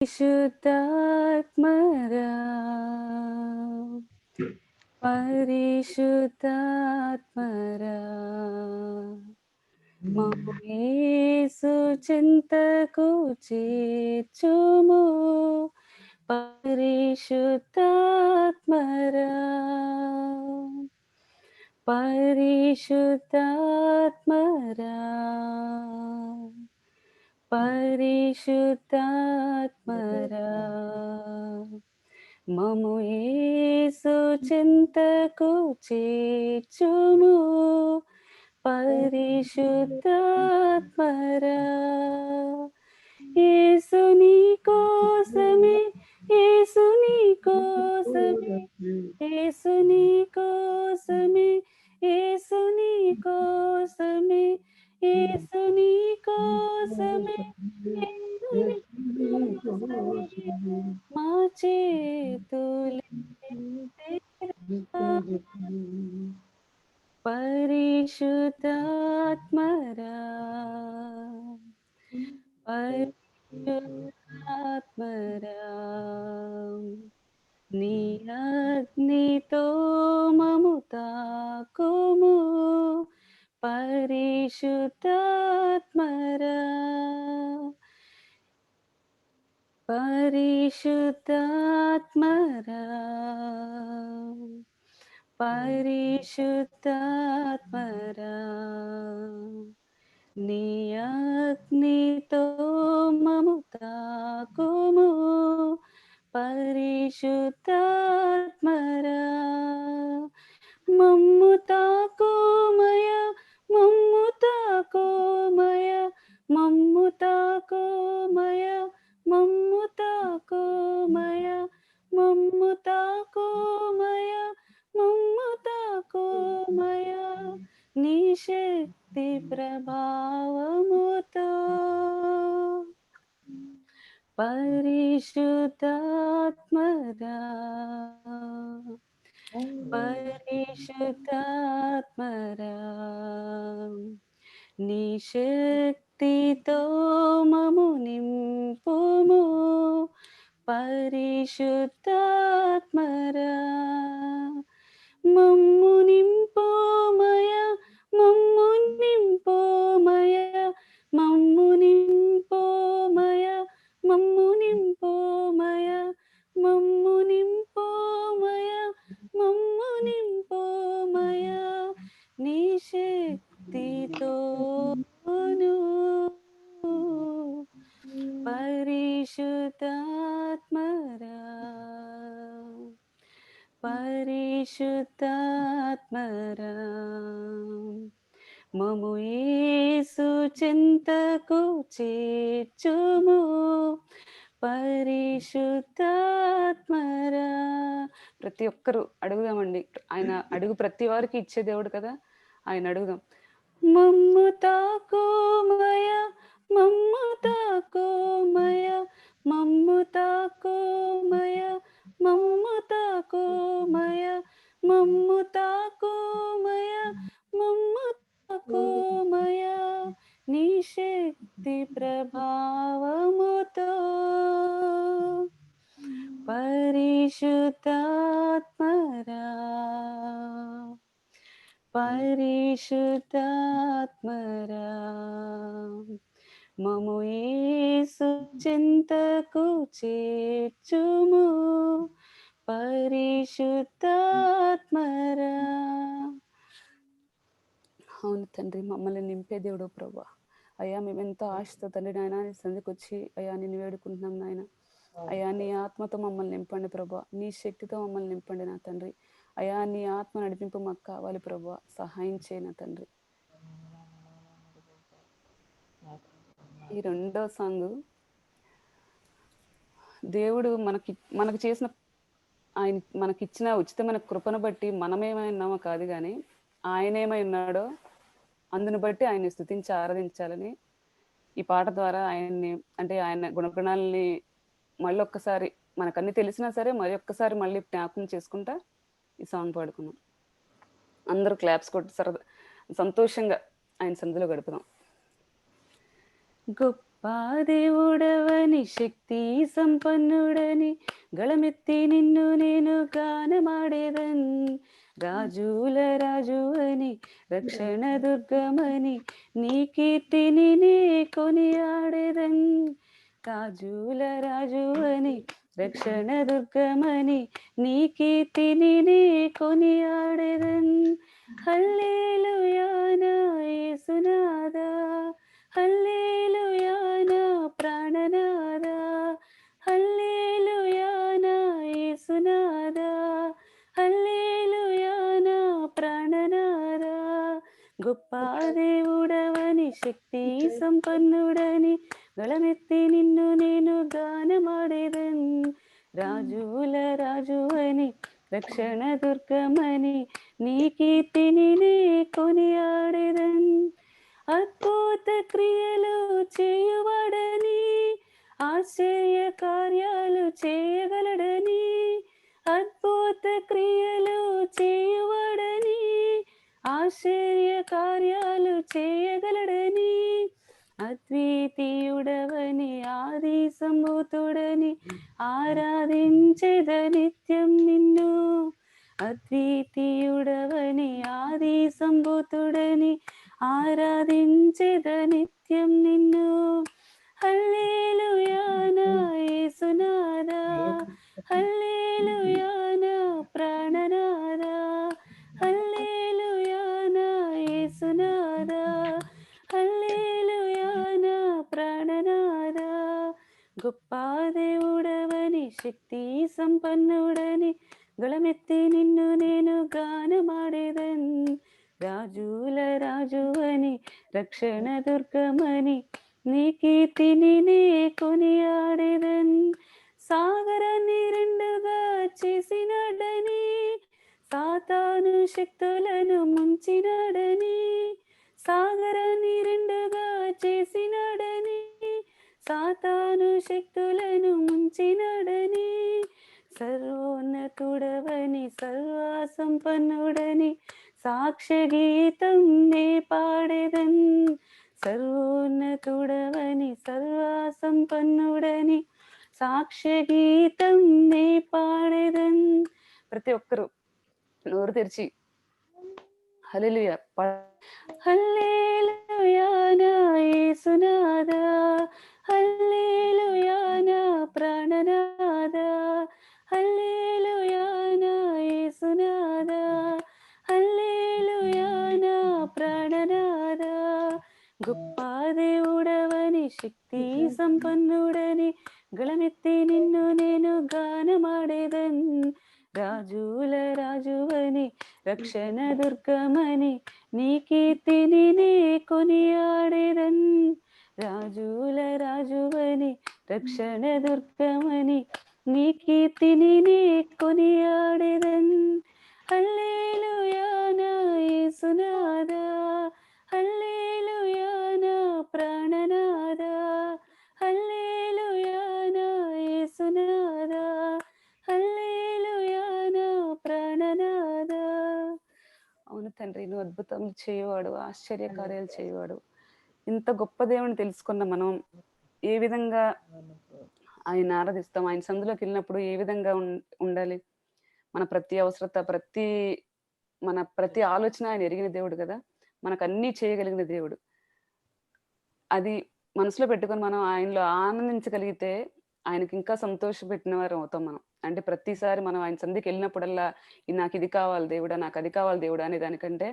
పరిశుద్ధాత్మరా పరిశుద్ధాత్మరా మమ్ము యేసు చింతకు చేర్చుము పరిశుద్ధాత్మరా పరిశుద్ధాత్మరా పరిశుద్ధాత్మరా మమ్ము యేసు చింతకు చేర్చుము పరిశుద్ధాత్మరా యేసుని కోసమే యేసుని కోసమే యేసుని కోసమే యేసుని కోసమే యేసుని కోసమే యేసుని కోసమే మా చేతులెత్తెదవా పరిశుద్ధాత్మరా పరిశుద్ధాత్మరా నీ అగ్నితో మము తాకుము పరిశుద్ధాత్మరా పరిశుద్ధాత్మరా పరిశుద్ధాత్మరా నీ అగ్నితో మము తాకుము పరిశుద్ధాత్మరా మమ్ము తాకోమయ మమ్ము తాకోమయ మమ్ము తాకోమయ మమ్ము తాకోమయ మమ్ము తాకోమయ మమ్ము తాకోమయ నీ శక్తి ప్రభావముతో పరిశుద్ధాత్మరా పరిశుద్ధాత్మరా నీ శక్తితో మము నింపుము పరిశుద్ధాత్మరా మమ్ము నింపోమయ మమ్ము నింపోమయ మమ్ము నింపోమయ మమ్ము నింపోమయ మమ్ము నింపోమయ మమ్ము నింపోమయ నీ శక్తితోను పరిశుద్ధాత్మరా పరిశుద్ధాత్మరా మము యేసు చింతకు చేర్చుము పరిశుద్ధాత్మరా ప్రతి ఒక్కరూ అడుగుదామండి. ఆయన అడుగు ప్రతి వారికి ఇచ్చే దేవుడు కదా, ఆయన అడుగుదాం. మమ్ము తాకోమయ మమ్ము తాకోమయ మమ్ము తాకోమయ మమ్ము తాకోమయ మమ్ము తాకోమయ మమ్ము తాకోమయ నీ శక్తి ప్రభావముతో పరిశుద్ధాత్మరా పరిశుద్ధాత్మరా మము యేసు చింతకు చేర్చుము పరిశుద్ధాత్మరా. అవును తండ్రి, మమ్మల్ని నింపే దేవుడు ప్రభా. అయ్యా మేము ఎంతో ఆశతో తండ్రి నాయన నీ సందుకు వచ్చి అయ్యా నిన్ను వేడుకుంటున్నాం నాయన. అయ్యా నీ ఆత్మతో మమ్మల్ని నింపండి ప్రభా, నీ శక్తితో మమ్మల్ని నింపండి నా తండ్రి. అయ్యా నీ ఆత్మ నడిపింపు మాకు కావాలి ప్రభా, సహాయం చేయన తండ్రి. ఈ రెండో సాంగ్ దేవుడు మనకు చేసిన ఆయన మనకిచ్చిన ఉచితమైన కృపను బట్టి మనమేమై ఉన్నామో కాదు కానీ ఆయన ఏమై ఉన్నాడో అందును బట్టి ఆయన్ని స్తుతించి ఆరాధించాలని ఈ పాట ద్వారా ఆయన్ని, అంటే ఆయన గుణగణాలని మళ్ళీ ఒక్కసారి మనకన్నీ తెలిసినా సరే మరి ఒక్కసారి మళ్ళీ జ్ఞాపకం చేసుకుంటా ఈ సాంగ్ పాడుకున్నాం. అందరూ క్లాప్స్ కొట్టి సంతోషంగా ఆయన సందులో గడుపుదాం. గొప్ప గొప్ప దేవుడవని శక్తి సంపన్నుడని గళమెత్తి నిన్ను నేను గానమాడేదన్. రాజుల రాజు అని రక్షణ దుర్గమని నీ కీర్తిని నే కొనియాడేదన్. రాజుల రాజు అని రక్షణ దుర్గమని నీ కీర్తిని నే కొనియాడేదన్. హల్లెలూయా నా యేసునాదా, హల్లెలూయా నా ప్రాణనాదా, హల్లెలూయా నా యేసునాదా, హల్లెలూయా నా ప్రాణనాదా. గొప్ప దేవుడవని శక్తి సంపన్నుడని గళమెత్తి నిన్ను నేను గానమాడేదన్. రాజుల రాజు అని రక్షణ దుర్గమని నీ కీర్తిని నే కొనియాడేదన్. అద్భుత క్రియలు చేయువాడని ఆశ్చర్య కార్యాలు చేయగలడని, అద్భుత క్రియలు చేయువాడని ఆశ్చర్య కార్యాలు చేయగలడని, అద్వితీయుడవని ఆది సంభూతుడని ఆరాధించేద నిత్యం నిన్ను. అద్వితీయుడవని ఆది సంభూతుడని ఆరాధించేద నిత్యం నిన్ను. హల్లెలూయా నా యేసునాదా, హల్లెలూయా నా ప్రాణనాదా, హల్లెలూయా నా యేసునాదా, హల్లెలూయా నా ప్రాణనాదా. గొప్ప దేవుడవని శక్తి సంపన్నుడని గళమెత్తి నిన్ను నేను గానమాడేదన్. రాజుల రాజు అని రక్షణ దుర్గమని నీ కీర్తిని నే కొనియాడేదన్. సాగరాన్ని రెండుగా చేసినాడని సాతాను శక్తులను ముంచినాడని, సాగరాన్ని రెండుగా చేసినాడని సాతాను శక్తులను ముంచినాడని, సర్వోన్నతుడవని సర్వసంపన్నుడని సాక్ష్య గీతం నే పాడేదన్. సర్వోన్నతుడవని సర్వసంపన్నుడని సాక్ష్య గీతం నే పాడేదన్. ప్రతి ఒక్కరూ నోరు తెరిచి హల్లెలూయా హల్లెలూయా నా యేసునాదా, హల్లెలూయా నా ప్రాణనాదా, హల్లెలూయా నా యేసునాదా, హల్లెలూయా నా ప్రాణనాదా. గొప్ప దేవుడవని శక్తి సంపన్నుడని గళమెత్తి నిన్ను నేను గానమాడేదన్. రాజుల రాజువని రక్షణ దుర్గమని నీ కీర్తిని నే కొనియాడేదన్. రాజుల రాజువని రక్షణ దుర్గమని నీ కీర్తిని నే కొనియాడేదన్. హల్లెలూయా నా యేసునాదా, హల్లెలూయా నా ప్రాణనాదా, హల్లెలూయా నా యేసునాదా, హల్లెలూయా నా ప్రాణనాదా. అవును తండ్రి, నువ్వు అద్భుతం చేయవాడు, ఆశ్చర్య కార్యాలు చేయవాడు. ఇంత గొప్ప దేవుని తెలుసుకున్న మనం ఏ విధంగా ఆయన ఆరాధిస్తాం, ఆయన సందులోకి వెళ్ళినప్పుడు ఏ విధంగా ఉండాలి, మన ప్రతి అవసరత మన ప్రతి ఆలోచన ఆయన ఎరిగిన దేవుడు కదా, మనకు అన్నీ చేయగలిగిన దేవుడు. అది మనసులో పెట్టుకొని మనం ఆయనలో ఆనందించగలిగితే ఆయనకి ఇంకా సంతోషపెట్టిన వారు అవుతాం మనం. అంటే ప్రతిసారి మనం ఆయన సంధికి వెళ్ళినప్పుడల్లా నాకు ఇది కావాలి దేవుడా, నాకు అది కావాలి దేవుడా అనే దానికంటే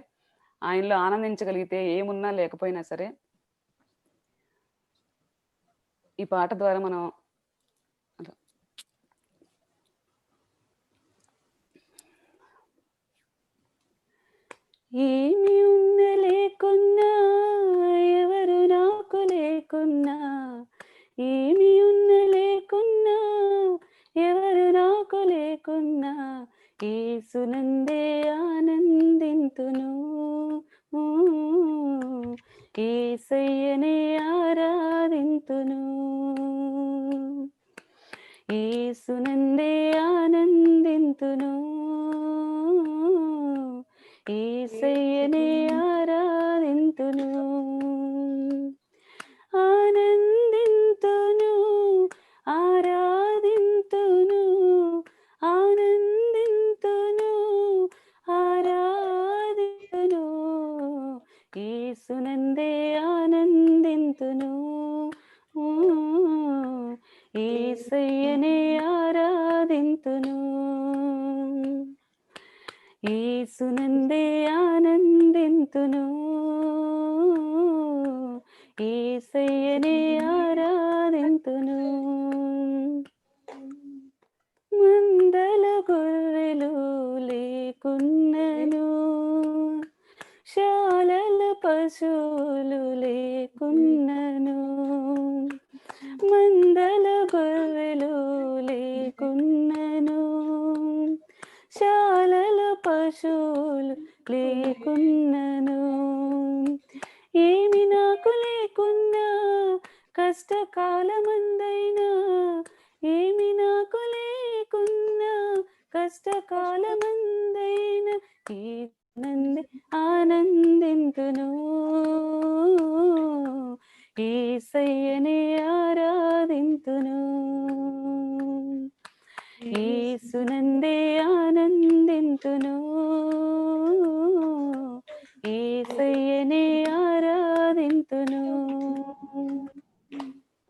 ఆయనలో ఆనందించగలిగితే ఏమున్నా లేకపోయినా సరే ఈ పాట ద్వారా మనం ఏమి ఉన్న లేకున్నా, ఎవరు నాకు లేకున్నా, ఏమి ఉన్న లేకున్నా, ఎవరు నాకు లేకున్నా, యేసునందే ఆనందింతును, యేసయ్యనే ఆరాధింతును, యేసునందే ఆనందింతును, యేసయ్యనే ఆరాధింతును. ఆనందింతును యేసయ్యనే ఆరాధింతును, యేసునందే ఆనందింతును, యేసయ్యనే ఆరాధింతును. మందల గొర్రెలు లేకున్నను, శాలల పశువులు లేకున్నను, మందల గొర్రెలు లేకున్నను, శాలల పశువులు లేకున్నను, ఏమి నాకు లేకున్నా కష్టకాలమందైనా, ఏమి నాకు లేకున్నా కష్టకాలమందైనా నంది ఆనందింతును, యేసయ్యనే ఆరాధింతును, యేసునందే ఆనందింతును, యేసయ్యనే ఆరాధింతును,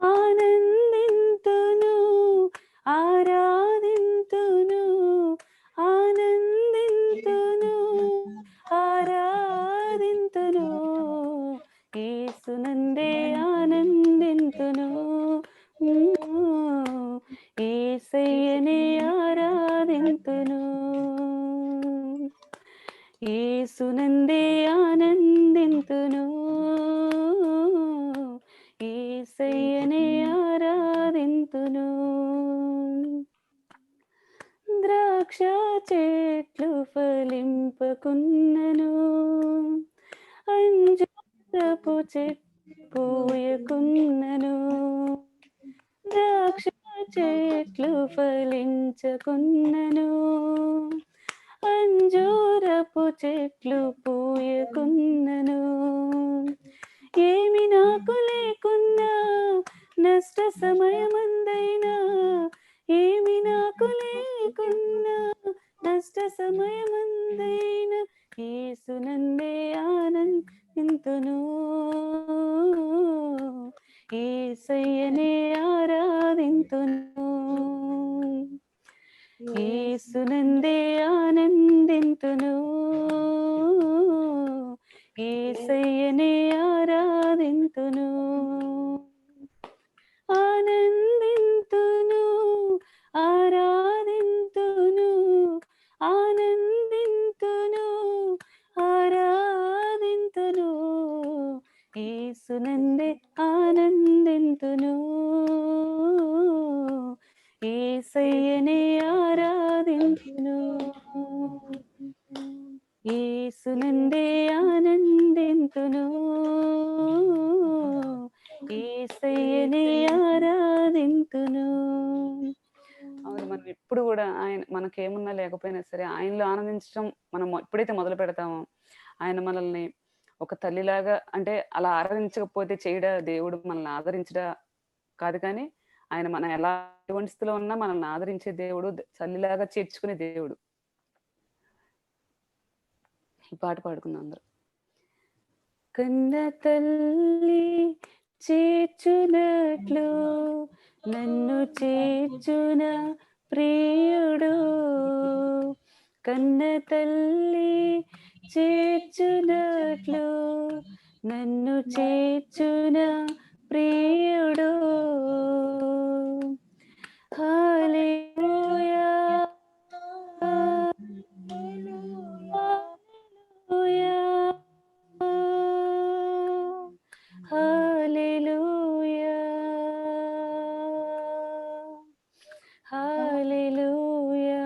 ఆనందింతును, ఆరాధింతును, ఆనందింతును, ఆరాధింతును, యేసునందే ఆనందింతును, యేసయ్యనే ఆరాధింతును, యేసునందే ఆనందింతును, యేసయ్యనే ఆరాధింతును. ద్రాక్ష చెట్లు ఫలింపకున్నను, అంజూరపు చెట్లు పూయకున్నను, ద్రాక్ష చెట్లు ఫలించకున్నను, అంజూరపు చెట్లు పూయకున్నను, ఏమి నాకు లేకున్నా నష్ట సమయమందైనా, ఏమి నాకు లేకున్నా నష్ట సమయమందైనా యేసునందే ఆనందింతును, యేసయ్యనే ఆరాధింతును, యేసునందే ఆనందింతును, యేసయ్యనే ఆరాధింతును, ఆనందింతును, ఆరాధింతును, ఆనందింతును, ఆరాధింతును, యేసునందే ఆనందింతును, యేసయ్యనే ఆరాధింతును, యేసునందే ఆనందింతును, యేసయ్యనే ఆరాధింతును. అవును, మనం ఎప్పుడు కూడా మనకేమున్నా లేకపోయినా సరే ఆయనలో ఆనందించడం మనం ఎప్పుడైతే మొదలు పెడతామో, ఆయన మనల్ని ఒక తల్లిలాగా, అంటే అలా ఆరాధించకపోతే చేయడా దేవుడు, మనల్ని ఆదరించడా కాదు కానీ, ఆయన మనం ఎటువంటి స్థితిలో ఉన్నా మనల్ని ఆదరించే దేవుడు, తల్లిలాగా చేర్చుకునే దేవుడు. ఈ పాట పాడుకుందాం అందరూ. కన్న తల్లి చేర్చునట్లు నన్ను చేర్చున ప్రియుడు, కన్న తల్లి చేర్చునట్లు నన్ను చేర్చున ప్రియుడు, హల్లెలూయా, హల్లెలూయా, హల్లెలూయా, హల్లెలూయా,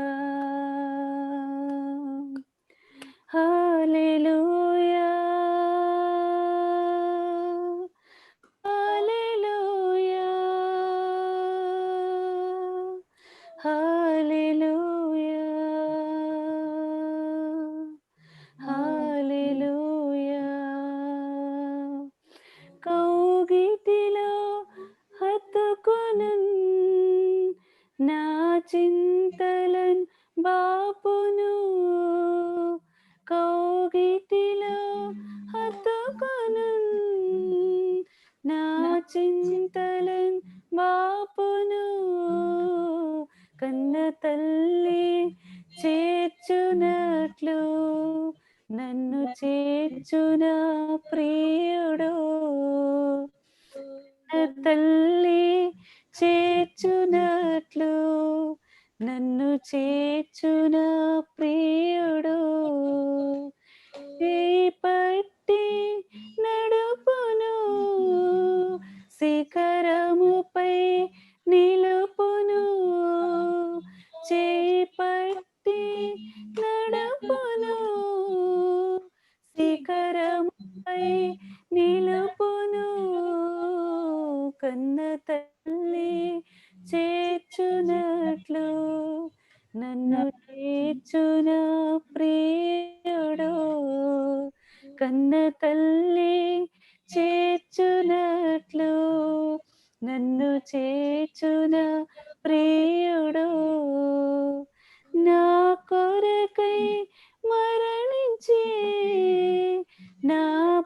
హల్లెలూయా, హల్లెలూయా, హల్లెలూయా, హల్లెలూయా, కౌగిటిలో హత్తుకొనున్ నా చింతలన్ బాపును, కౌగిటిలో హత్తుకొనున్ నా చింతలన్ బాపును కన్న తల్లి చేర్చునట్లు నన్ను చేర్చున ప్రియుడు తల్లి చేర్చునట్లు నన్ను చేర్చున ప్రియుడు పట్టి నడుపును శిఖరముపై నిలుపును చేపట్టి నడుపును శిఖరముపై నిలుపును కన్న తల్లి చేర్చునట్లు నన్ను చేర్చున ప్రియుడు కన్న తల్లి చేర్చునట్లు నన్ను చేర్చున ప్రియుడు నా కొరకై మరణించి నా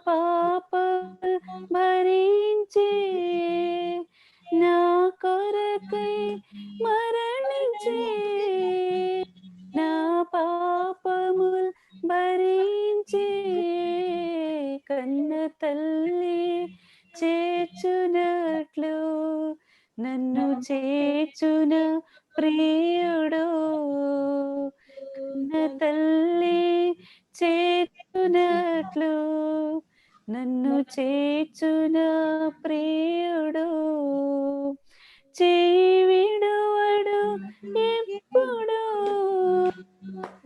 పాప భరించి నా కొరకై మరణించి నా పాపముల్ భరించి కన్న తల్లి చేర్చునట్లు నన్ను చేర్చున ప్రియుడు కన్న తల్లి చేర్చునట్లు నన్ను చేర్చున ప్రియుడు విడువడు ఎప్పుడు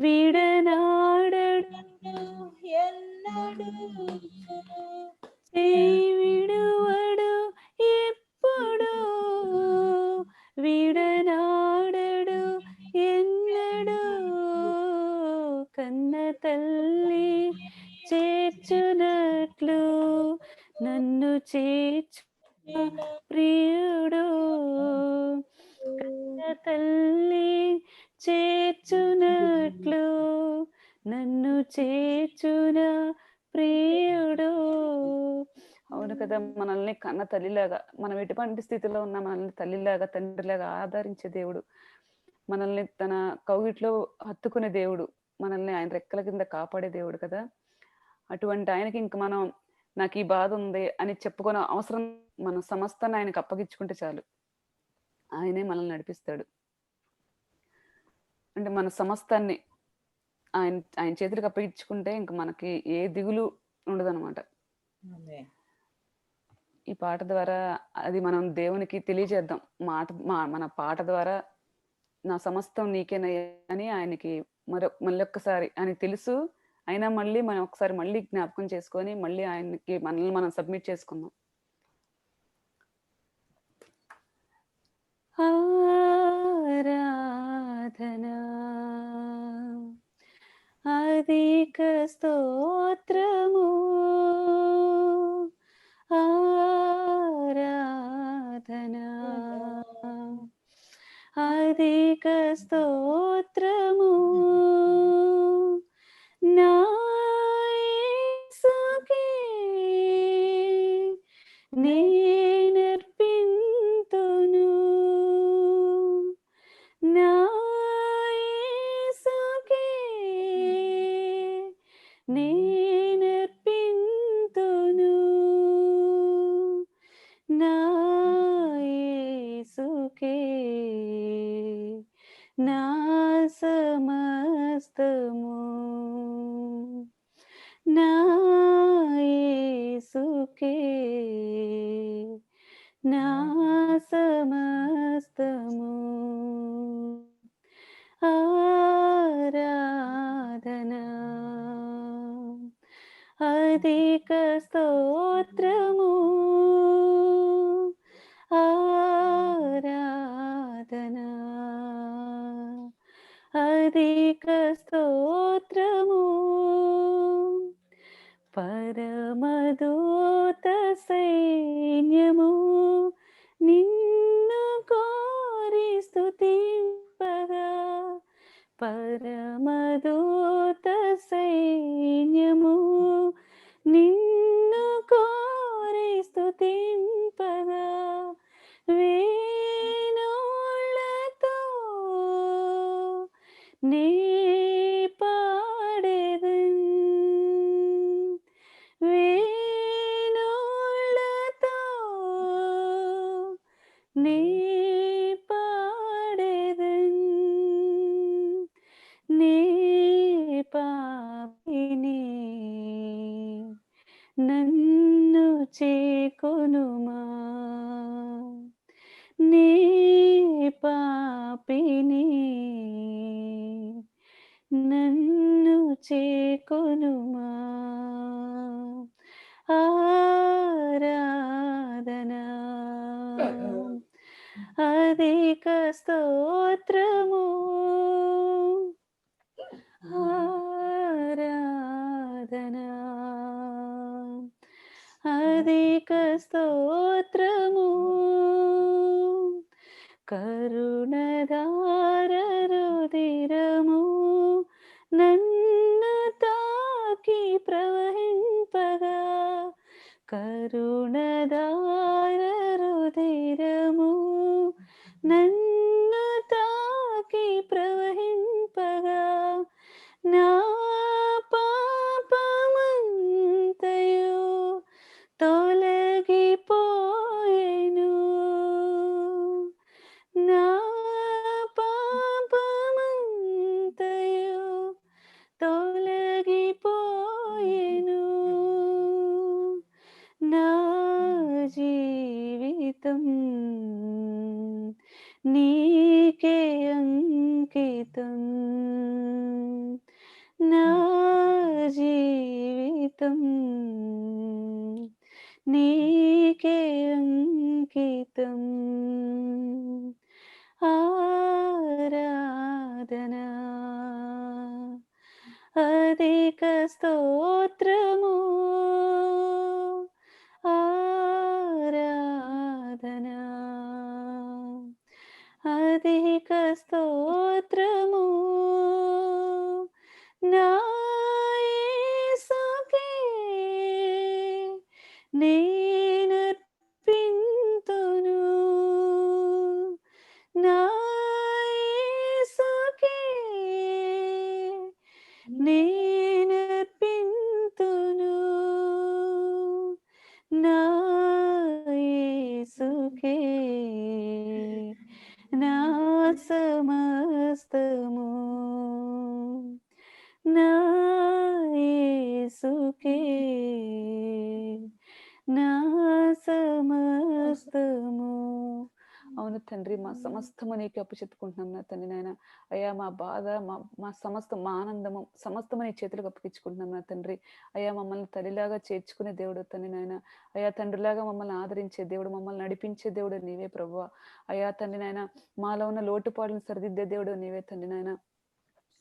విడనాడడు ఎన్నడు విడువడు ఎప్పుడు విడనాడడు ఎన్నడు కన్న తల్లి చేర్చునట్లు నన్ను చేర్చు ప్రియుడు కన్న తల్లి చేర్చునట్లు నన్ను చేర్చున ప్రియుడు. అవును కదా, మనల్ని కన్న తల్లిలాగా, మనం ఎటువంటి స్థితిలో ఉన్నా మనల్ని తల్లిలాగా తండ్రిలాగా ఆదరించే దేవుడు, మనల్ని తన కౌగిట్లో హత్తుకునే దేవుడు, మనల్ని ఆయన రెక్కల కింద కాపాడే దేవుడు కదా. అటువంటి ఆయనకి ఇంక మనం నాకు ఈ బాధ ఉంది అని చెప్పుకునే అవసరం, మన సమస్తాన్ని ఆయనకు అప్పగించుకుంటే చాలు, ఆయనే మనల్ని నడిపిస్తాడు. అంటే మన సమస్తాన్ని ఆయన ఆయన చేతులకు అప్పగించుకుంటే ఇంక మనకి ఏ దిగులు ఉండదన్నమాట. ఈ పాట ద్వారా అది మనం దేవునికి తెలియజేద్దాం. మన పాట ద్వారా నా సమస్తం నీకేనయ్యా అని ఆయనకి మళ్ళొక్కసారి ఆయనకి తెలుసు. అయినా మళ్ళీ మనం ఒకసారి మళ్ళీ జ్ఞాపకం చేసుకొని మళ్ళీ ఆయనకి మనల్ని మనం సబ్మిట్ చేసుకుందాం. ఆరాధనా అధిక స్తోత్రము ఆరాధనా అధిక స్తోత్రము నా యేసుకే నేనర్పింతును నా యేసుకే నేనర్పింతును నా యేసుకే నా సమస్తము నా యేసుకే నా సమస్తము ఆరాధనా అధిక స్తోత్రము ఆరాధనా అధిక స్తోత్రము పరమదూత సైన్యము నిన్ను కోరి స్తుతింపగా పరమదూత సైన్యము నిన్ను కోరి స్తుతింపగా నీ పాడేదన్ వేణులతో నీ పాడేదన్ నీ పాపిని నన్ను చేకొనుమా నీ పాపిని నన్ను చేకొనుమా ఆరాధనా అధిక స్తోత్రము ఆరాధనా అధిక స్తోత్రము కరుణధార రుధిరము నన్ను తాకి ప్రవహింపగా కరుణధార రుధిరము నన్ను తాకి ప్రవహింపగా నా పాపమంతయు తొలగిపోయెను నా పాపమంతయు తొలగిపోయెను నా జీవితం నీకే అంకితం నా జీవితం నీకే అంకితం ఆరాధనా అధిక స్తోత్రము ఆరాధనా అధిక స్తోత్రము నా యేసుకే నేనర్పింతును నా యేసుకే నేనర్పింతును నా యేసుకే నా సమస్తము నా యేసుకే నా సమస్తము. అవును తండ్రి, మా సమస్తము నీకే అప్పచెప్పుకుంటున్నాం నా తండ్రి నాయన. అయ్యా మా బాధ, మా సమస్తం, మా ఆనందము సమస్తము నీ చేతులకు అప్పగించుకుంటున్నాం నా తండ్రి. అయ్యా మమ్మల్ని తల్లిలాగా చేర్చుకునే దేవుడు తండ్రి నాయన. అయ్యా తండ్రిలాగా మమ్మల్ని ఆదరించే దేవుడు, మమ్మల్ని నడిపించే దేవుడు నీవే ప్రభువా. అయ్యా తండ్రి నాయన, మాలో ఉన్న లోటుపాట్లను సరిదిద్దే దేవుడు నీవే తండ్రి నాయన.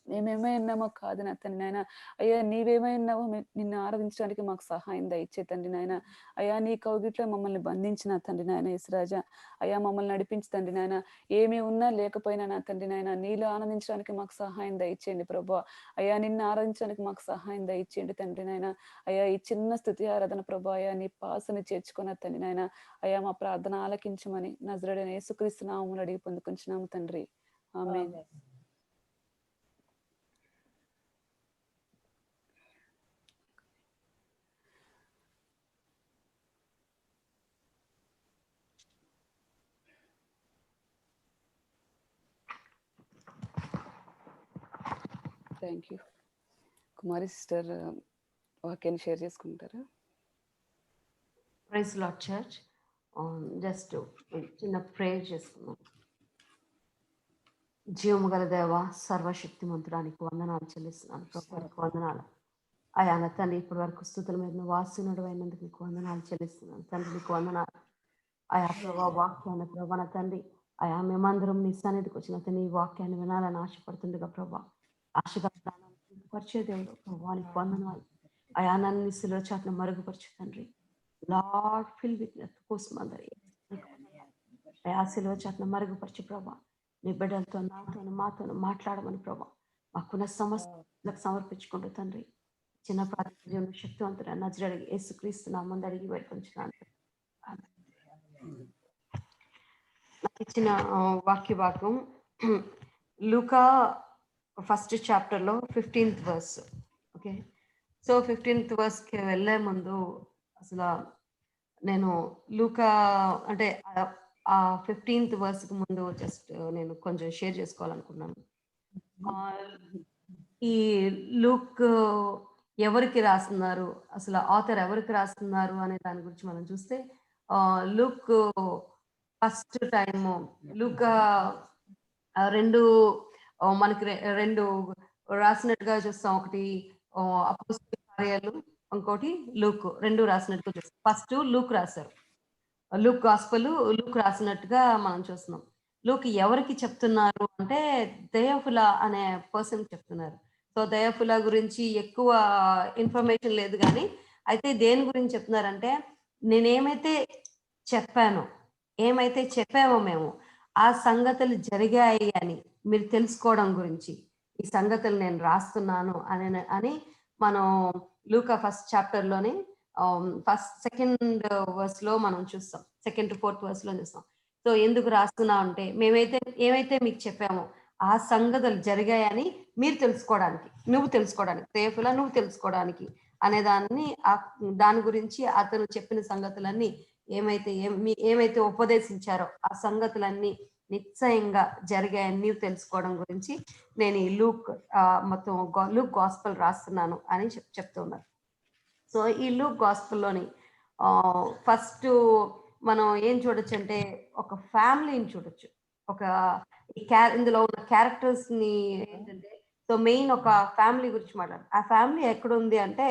మేమేమై ఉన్నామో కాదు నా తండ్రి నాయన. అయ్యా నీవేమై ఉన్నావో నిన్ను ఆరాధించడానికి మాకు సహాయం దయచే తండ్రి నాయన. అయ్యా నీ కౌగిట్లో మమ్మల్ని బంధించిన తండ్రి నాయన యేసురాజా. అయ్యా మమ్మల్ని నడిపించు తండ్రి నాయన. ఏమి ఉన్నా లేకపోయినా నా తండ్రి నాయన, నీలో ఆనందించడానికి మాకు సహాయం దయచేయండి ప్రభువా. అయ్యా నిన్ను ఆరాధించడానికి మాకు సహాయం దయచేయండి తండ్రి నాయన. అయ్యా ఈ చిన్న స్తుతి ఆరాధన ప్రభు అయ్యా నీ పాసని చేర్చుకున్న తండ్రి నాయన. అయ్యా మా ప్రార్థన ఆలకించమని నజరేయుడైన యేసుక్రీస్తు నామములో అడిగి పొందుకుంటున్నాము తండ్రి. Amen. Thank you. Kumari sister వాక్యాన్ని షేర్ చేసుకుంటారా? Praise Lord church. జస్ట్ చిన్న ప్రేయర్ చేసుకున్నాం. జీవము గల దేవ, సర్వశక్తిమంతుడానికి వందనాలు చెల్లిస్తున్నాను ప్రభునికి వందనాలు. అయాన తండ్రి ఇప్పటి వరకు స్థుతుల మీద వాసినుడు అయినందుకు నీకు వందనాలు చెల్లిస్తున్నాను తండ్రి, నీకు వందనాలు. ఆయా ప్రభా వాక్యాన్ని ప్రభా నా తండ్రి, అయా మేమందరం నీ సన్నిధికి వచ్చిన తండ్రి ఈ వాక్యాన్ని వినాలని ఆశపడుతుండగా ప్రభా, ఆశగా పరిచయ దేవుడు ప్రభా నీకు వందనాలు. అయా నన్ను శిలువ చాటున మరుగుపరచు తండ్రి. లార్డ్ ఫిల్ విత్ కోసం అందరి అయా శిలువ చాటున మరుగుపరచు ప్రభా. నీ బిడ్డలతో నాతో మాతో మాట్లాడమని ప్రభా మాకున్న సమస్యలకు సమర్పించుకుంటూ తండ్రి చిన్న ప్రార్థన శక్తివంతుడు నజరేయుడైన యేసుక్రీస్తు నామమున అడిగి వేడుకొంచున్నాను. నాకు ఇచ్చిన వాక్య భాగం లూకా ఫస్ట్ చాప్టర్లో 15th verse. Okay, so 15th వర్స్కి వెళ్ళే ముందు అసలు నేను లూకా అంటే ఆ 15th వర్స్కి ముందు జస్ట్ నేను కొంచెం షేర్ చేసుకోవాలనుకున్నాను. ఈ లూక్ ఎవరికి రాస్తున్నారు, అసలు ఆథర్ ఎవరికి రాస్తున్నారు అనే దాని గురించి మనం చూస్తే లూక్ ఫస్ట్ టైం లూకా రెండు మనకి రెండు రాసినట్టుగా చూస్తాం. ఒకటి అపోస్తలుల కార్యాలు, ఇంకోటి లూక్, రెండు రాసినట్టుగా చూస్తాం. ఫస్ట్ లూక్ రాశారు, లూక్ గాస్పల్ లూక్ రాసినట్టుగా మనం చూస్తున్నాం. లూక్ ఎవరికి చెప్తున్నారు అంటే దయఫుల అనే పర్సన్ చెప్తున్నారు. సో దయఫుల గురించి ఎక్కువ ఇన్ఫర్మేషన్ లేదు, కానీ అయితే దేని గురించి చెప్తున్నారంటే నేనేమైతే చెప్పానో, ఏమైతే చెప్పామో మేము ఆ సంగతులు జరిగాయి అని మీరు తెలుసుకోవడం గురించి ఈ సంగతులు నేను రాస్తున్నాను అని మనం లూకా ఫస్ట్ చాప్టర్లోనే ఫస్ట్ సెకండ్ వర్స్ లో మనం చూస్తాం, 2nd to 4th వర్స్ లో చూస్తాం. సో ఎందుకు రాస్తున్నా అంటే మేమైతే ఏమైతే మీకు చెప్పామో ఆ సంగతులు జరిగాయని మీరు తెలుసుకోవడానికి, నువ్వు తెలుసుకోవడానికి అనే దాని గురించి అతను చెప్పిన సంగతులన్నీ ఏమైతే ఉపదేశించారో ఆ సంగతులన్నీ నిశ్చయంగా జరిగాయని నీవు తెలుసుకోవడం గురించి నేను ఈ లూక్ లూక్ గాస్పల్ రాస్తున్నాను అని చెప్తున్నారు. సో ఈ లూక్ గాస్పల్లోని ఫస్ట్ మనం ఏం చూడొచ్చు అంటే ఒక ఫ్యామిలీని చూడొచ్చు. ఇందులో ఉన్న క్యారెక్టర్స్ ని ఏంటంటే, సో మెయిన్ ఒక ఫ్యామిలీ గురించి మాట్లాడారు. ఆ ఫ్యామిలీ ఎక్కడ ఉంది అంటే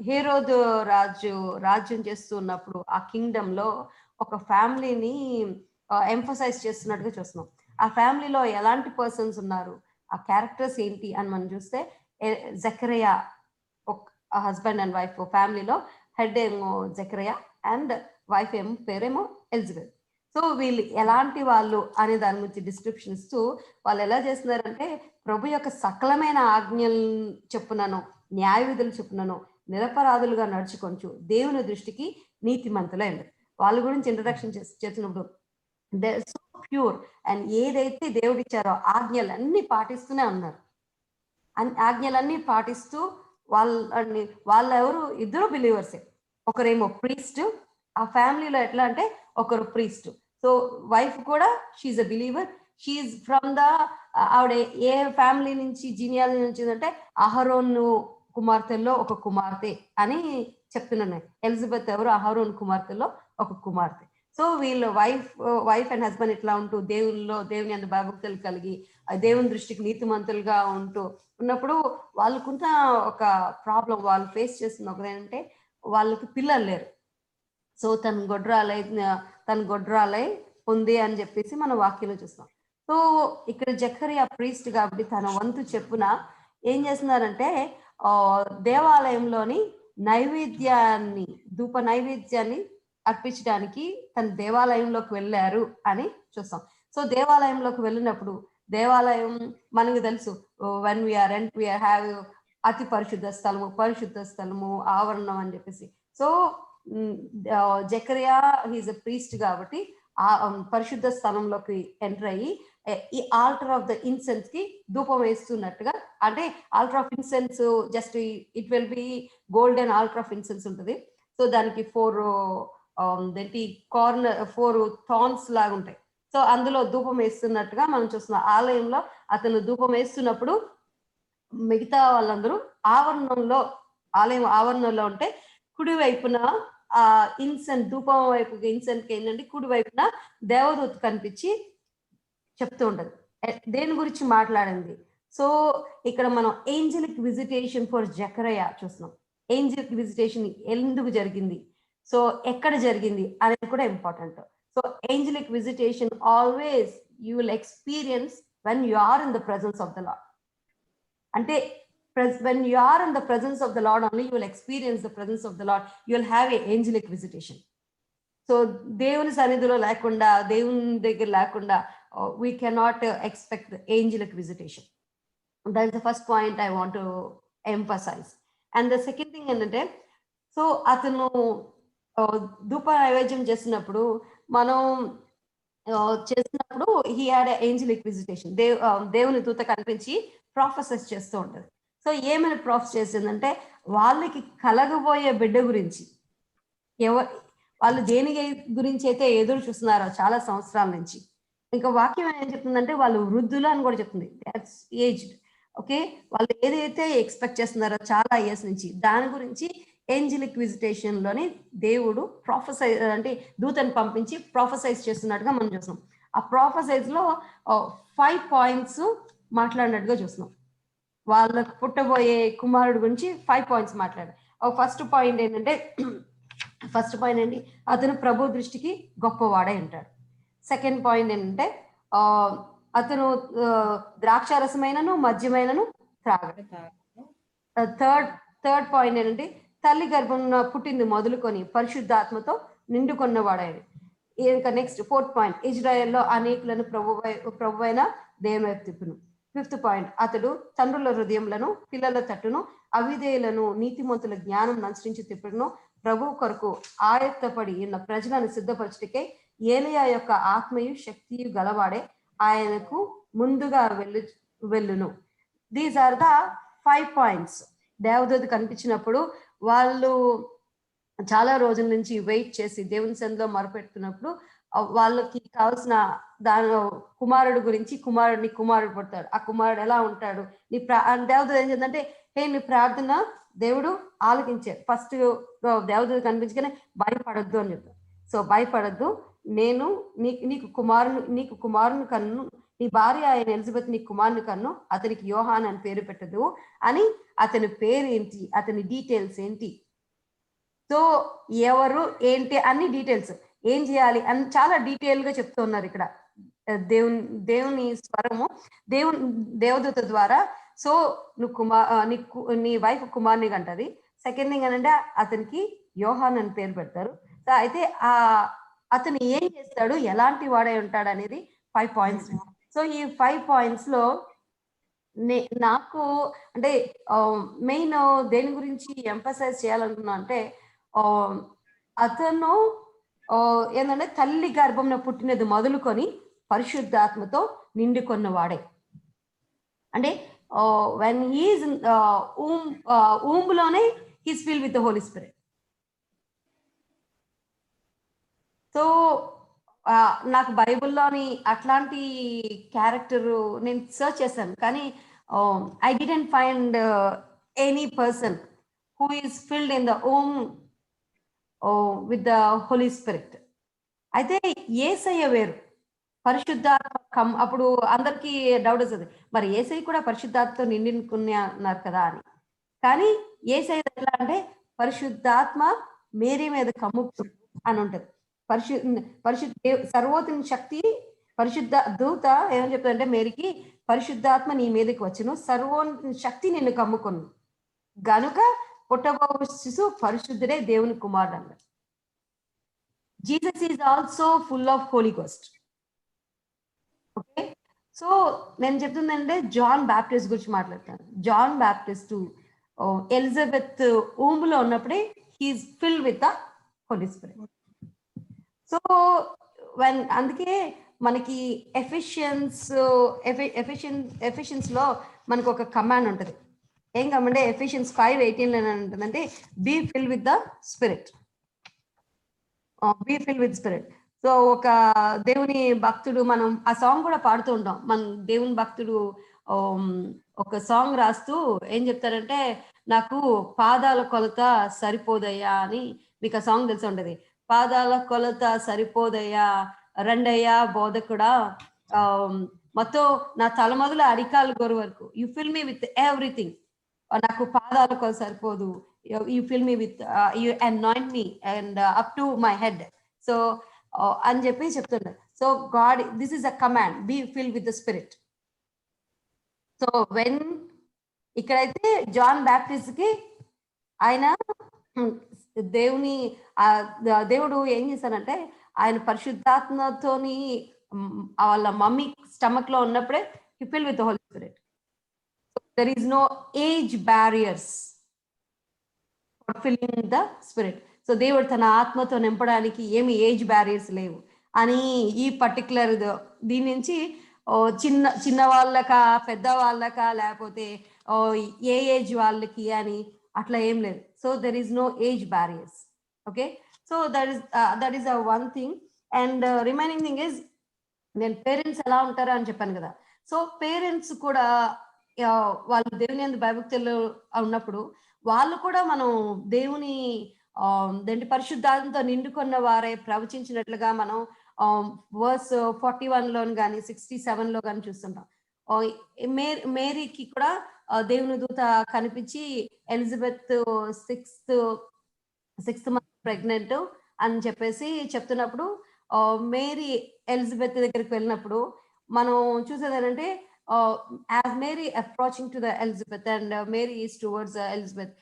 హేరోదు రాజ్యం చేస్తున్నప్పుడు ఆ కింగ్డమ్ లో ఒక ఫ్యామిలీని ఎంఫసైజ్ చేస్తున్నట్టుగా చూస్తున్నాం. ఆ ఫ్యామిలీలో ఎలాంటి పర్సన్స్ ఉన్నారు, ఆ క్యారెక్టర్స్ ఏంటి అని మనం చూస్తే జకరియా హస్బెండ్ అండ్ వైఫ్, ఫ్యామిలీలో హెడ్ ఏమో జకరియా అండ్ వైఫ్ పేరేమో ఎలిజబెత్. సో వీళ్ళు ఎలాంటి వాళ్ళు అనే దాని గురించి డిస్క్రిప్షన్ ఇస్తూ వాళ్ళు ఎలా చేస్తున్నారంటే ప్రభు యొక్క సకలమైన ఆజ్ఞలు చెప్పునను, న్యాయ విధులు చెప్పునను నిరపరాధులుగా నడుచుకొంచు దేవుని దృష్టికి నీతిమంతులైంది. వాళ్ళ గురించి ఇంట్రడక్షన్ చేసినప్పుడు దే సో ప్యూర్ అండ్ ఏదైతే దేవుడు ఇచ్చారో ఆజ్ఞలన్నీ పాటిస్తూనే ఉన్నారు. ఆజ్ఞలన్నీ పాటిస్తూ వాళ్ళ ఎవరు ఇద్దరు బిలీవర్సే. ఒకరేమో ప్రీస్ట్, ఆ ఫ్యామిలీలో ఎట్లా అంటే ఒకరు ప్రీస్ట్. సో వైఫ్ కూడా she a believer. She from ఆవిడ ఏ ఫ్యామిలీ నుంచి జీనియాలజీ నుంచి అంటే అహరోను కుమార్తెల్లో ఒక కుమార్తె అని చెప్తున్నాను. ఎలిజబెత్ ఎవరు అహరోన్ కుమార్తెలో ఒక కుమార్తె. సో వీళ్ళు వైఫ్ అండ్ హస్బెండ్ ఇట్లా ఉంటూ దేవుని అందు భయభక్తులు కలిగి దేవుని దృష్టికి నీతిమంతులుగా ఉన్నప్పుడు వాళ్ళకున్న ఒక ప్రాబ్లం, వాళ్ళు ఫేస్ చేస్తున్న ఒకటేంటంటే వాళ్ళకి పిల్లలు లేరు. సో తను గొడ్రాలై ఉంది అని చెప్పేసి మనం వాక్యంలో చూస్తాం. సో ఇక్కడ జకరియా ప్రీస్ట్ కాబట్టి తన వంతు చెప్పున ఏం చేస్తున్నారంటే దేవాలయంలోని ధూప నైవేద్యాన్ని అర్పించడానికి తన దేవాలయంలోకి వెళ్ళారు అని చూస్తాం. సో దేవాలయంలోకి వెళ్ళినప్పుడు దేవాలయం మనకు తెలుసు, when we have అతి పరిశుద్ధ స్థలము ఆవరణం అని చెప్పేసి. So Zachariah he's a priest కాబట్టి ఆ పరిశుద్ధ స్థలంలోకి ఎంటర్ అయ్యి ఈ ఆల్టర్ ఆఫ్ ద ఇన్సెన్స్ కి ధూపం వేస్తున్నట్టుగా, అంటే altar of incense just it will be golden altar of incense ఉంటుంది. సో దానికి 4 థాన్స్ లాగా ఉంటాయి. సో అందులో ధూపం వేస్తున్నట్టుగా మనం చూస్తున్నాం. ఆలయంలో అతను ధూపం వేస్తున్నప్పుడు మిగతా వాళ్ళందరూ ఆలయం ఆవరణంలో ఉంటే కుడి వైపున ఆ ధూపం వైపు ఇన్సెంట్ ఏంటంటే కుడి వైపున దేవదూత కనిపించి చెప్తూ ఉంటది దేని గురించి మాట్లాడింది. సో ఇక్కడ మనం ఏంజలిక్ విజిటేషన్ ఫర్ జకరియా చూస్తున్నాం. ఏంజలిక్ విజిటేషన్ ఎందుకు జరిగింది, సో ఎక్కడ జరిగింది అనేది కూడా important. So angelic visitation always you will experience when you are in the presence of the Lord. అంటే when you are in the presence of the Lord only you will experience the presence of the Lord. You will have a angelic visitation. So దేవుని సన్నిధిలో లేకుండా, దేవుని దగ్గర లేకుండా we cannot expect the angelic visitation. That is the first point I want to emphasize. And the second thing ఏంటంటే, so అతను ధూప నైవేద్యం చేసినప్పుడు మనం చేసినప్పుడు హీ హ్యాడ్ ఏంజలిక్ విజిటేషన్. దేవుని దూత కనిపించి ప్రొఫెసర్స్ చేస్తూ ఉంటది. సో ఏమైనా ప్రొఫెస్ చేసిందంటే వాళ్ళకి కలగబోయే బిడ్డ గురించి వాళ్ళు దేని గురించి అయితే ఎదురు చూస్తున్నారో చాలా సంవత్సరాల నుంచి. ఇంకా వాక్యం ఏం చెప్తుందంటే వాళ్ళు వృద్ధులు అని కూడా చెప్తుంది. That's aged. ఓకే, వాళ్ళు ఏదైతే ఎక్స్పెక్ట్ చేస్తున్నారో చాలా ఇయర్స్ నుంచి దాని గురించి ఏంజలిక్ విజిటేషన్ లోని దేవుడు ప్రొఫెసైజ్ అంటే దూతను పంపించి ప్రొఫెసైజ్ చేస్తున్నట్టుగా మనం చూస్తున్నాం. ఆ ప్రొఫెసైజ్ లో 5 పాయింట్స్ మాట్లాడినట్టుగా చూస్తున్నాం. వాళ్ళకు పుట్టబోయే కుమారుడు గురించి 5 పాయింట్స్ మాట్లాడారు. ఫస్ట్ పాయింట్ ఏంటంటే అతను ప్రభు దృష్టికి గొప్పవాడై ఉంటాడు. సెకండ్ పాయింట్ ఏంటంటే అతను ద్రాక్షారసమైనను మద్యమైనను త్రాగడు. థర్డ్ పాయింట్ ఏంటంటే తల్లి గర్భంలో పుట్టింది మొదలుకొని పరిశుద్ధాత్మతో నిండుకొన్నవాడాడు. ఇంకా నెక్స్ట్ 4th పాయింట్ ఇజ్రాయెల్లో అనేకులను ప్రభువైన దేవుని వైపు తిప్పును. 5th పాయింట్ అతడు తండ్రుల హృదయములను పిల్లల తట్టును అవిధేయులను నీతిమంతుల జ్ఞానం అనుసరించి తిప్పుడును ప్రభు కొరకు ఆయత్తపడి ఉన్న ప్రజలను సిద్ధపరచుటకే ఏలియా యొక్క ఆత్మయు శక్తియు గలవాడే ఆయనకు ముందుగా వెళ్ళును. These are the 5 points. దేవదూత కనిపించినప్పుడు వాళ్ళు చాలా రోజుల నుంచి వెయిట్ చేసి దేవుని సన్నిధిలో మొరపెడుతున్నప్పుడు వాళ్ళకి కావాల్సిన దాని కుమారుడు గురించి కుమారుడు పుడతాడు. ఆ కుమారుడు ఎలా ఉంటాడు, దేవదూత ఏం చేద్దంటే నీ ప్రార్థన దేవుడు ఆలకించాడు. ఫస్ట్ దేవదూత కనిపించగానే భయపడొద్దు అని చెప్తాడు. సో భయపడద్దు, నేను నీకు కుమారుని కన్ను, నీ భార్య అయిన ఎలిజబెత్ నీ కుమారుని కన్ను, అతనికి యోహాన్ అని పేరు పెట్టదు అని అతని పేరు ఏంటి, అతని డీటెయిల్స్ ఏంటి, సో ఎవరు ఏంటి అన్ని డీటెయిల్స్ ఏం చేయాలి అని చాలా డీటెయిల్ గా చెప్తూ ఉన్నారు ఇక్కడ దేవుని స్వరము దేవదూత ద్వారా. సో నువ్వు నీ వైఫ్ కుమారుని కంటది. సెకండ్ థింగ్ ఏంటంటే అతనికి యోహాన్ అని పేరు పెడతారు. సో అయితే అతను ఏం చేస్తాడు, ఎలాంటి వాడై ఉంటాడు అనేది 5 పాయింట్స్. సో ఈ 5 పాయింట్స్ లో నాకు అంటే మెయిన్ దేని గురించి ఎంఫసైజ్ చేయాలనుకున్నా అంటే అతను ఏంటంటే తల్లి గర్భంలో పుట్టినది మొదలుకొని పరిశుద్ధాత్మతో నిండుకొన్న వాడే. అంటే వెన్ హీస్ ఊంబులోనే he's fill with the holy spirit. So నాకు బైబిల్లోని అట్లాంటి క్యారెక్టర్ నేను సర్చ్ చేశాను, కానీ I didn't find any person who is filled in the womb with the holy spirit. అయితే యేసయ్య వేరు, పరిశుద్ధాత్మ అప్పుడు అందరికీ డౌట్ వస్తుంది, మరి యేసయ్య కూడా పరిశుద్ధాత్మతో నిండుకున్నారు కదా అని. కానీ యేసయ్య ఎట్లా అంటే పరిశుద్ధాత్మ మేరీ మీద కమ్ముకు అని ఉంటది. సర్వోత్తమ శక్తి పరిశుద్ధ దూత ఏమని చెప్తారంటే మేరీకి, పరిశుద్ధాత్మ నీ మీదకి వచ్చును, సర్వోన్నత శక్తి నిన్ను కమ్ముకొను గనుక పుట్టబో శిశు పరిశుద్ధుడే దేవుని కుమారుడు అన్నారు. Jesus is also full of holy ghost. Okay, so నేను చెప్తుందంటే జాన్ బ్యాప్టిస్ట్ గురించి మాట్లాడతాను. జాన్ బ్యాప్టిస్ట్ ఎలిజబెత్ ఊంబులో ఉన్నప్పుడే he's fill with the holy spirit. So అందుకే మనకి ఎఫిషియన్స్ లో మనకు ఒక కమాండ్ ఉంటుంది. ఏం కమాండ్? ఎఫిషియన్స్ 5:18 ఉంటుందంటే be fill with the spirit, be fill with spirit. So ఒక దేవుని భక్తుడు, మనం ఆ సాంగ్ కూడా పాడుతూ ఉంటాం. మన దేవుని భక్తుడు ఒక సాంగ్ రాస్తూ ఏం చెప్తారంటే, నాకు పాదాల కొలత సరిపోదయ్యా అని. మీకు ఆ సాంగ్ తెలిసి ఉంటది. పాదాల కొలత సరిపోదయ్యా రండయ్యా బోధకుడా, మొత్తం నా తల మొదలు అరికాలు గొరు వరకు you fill me with everything. నాకు పాదాల కొలత సరిపోదు, you fill me with you anoint me and up to my head. So అని చెప్పి చెప్తున్నారు. So God, this is a command, be fill with the spirit. So when ఇక్కడైతే John Baptist కి ఆయన దేవుడు ఏం చేశానంటే, ఆయన పరిశుద్ధాత్మతోని వాళ్ళ మమ్మీ స్టమక్ లో ఉన్నప్పుడే he fill with the holy spirit. There is no age barriers for filling the spirit. So దేవుడు తన ఆత్మతో నింపడానికి ఏమి ఏజ్ బ్యారియర్స్ లేవు. అని ఈ పర్టికులర్ దీని నుంచి చిన్న వాళ్ళకా పెద్ద వాళ్ళకా లేకపోతే ఏ ఏజ్ వాళ్ళకి అని అట్లా ఏం లేదు. So there is no age barriers. Okay, so that is one thing. And remaining thing is, నేను పేరెంట్స్ ఎలా ఉంటారా అని చెప్పాను కదా. సో పేరెంట్స్ కూడా వాళ్ళు దేవుని యందు భయభక్తులు ఉన్నప్పుడు వాళ్ళు కూడా మనం దేవుని దేంటి పరిశుద్ధాత్మతో నిండుకున్న వారే ప్రవచించినట్లుగా మనం వర్స్ 41లో కానీ 67లో కానీ చూస్తుంటాం. మేరీకి కూడా దేవుని దూత కనిపించి ఎలిజబెత్ సిక్స్త్ మంత్ ప్రెగ్నెంట్ అని చెప్పేసి చెప్తున్నప్పుడు మేరీ ఎలిజబెత్ దగ్గరికి వెళ్ళినప్పుడు మనం చూసేది ఏంటంటే, as Mary approaching to the Elizabeth and Mary is towards Elizabeth,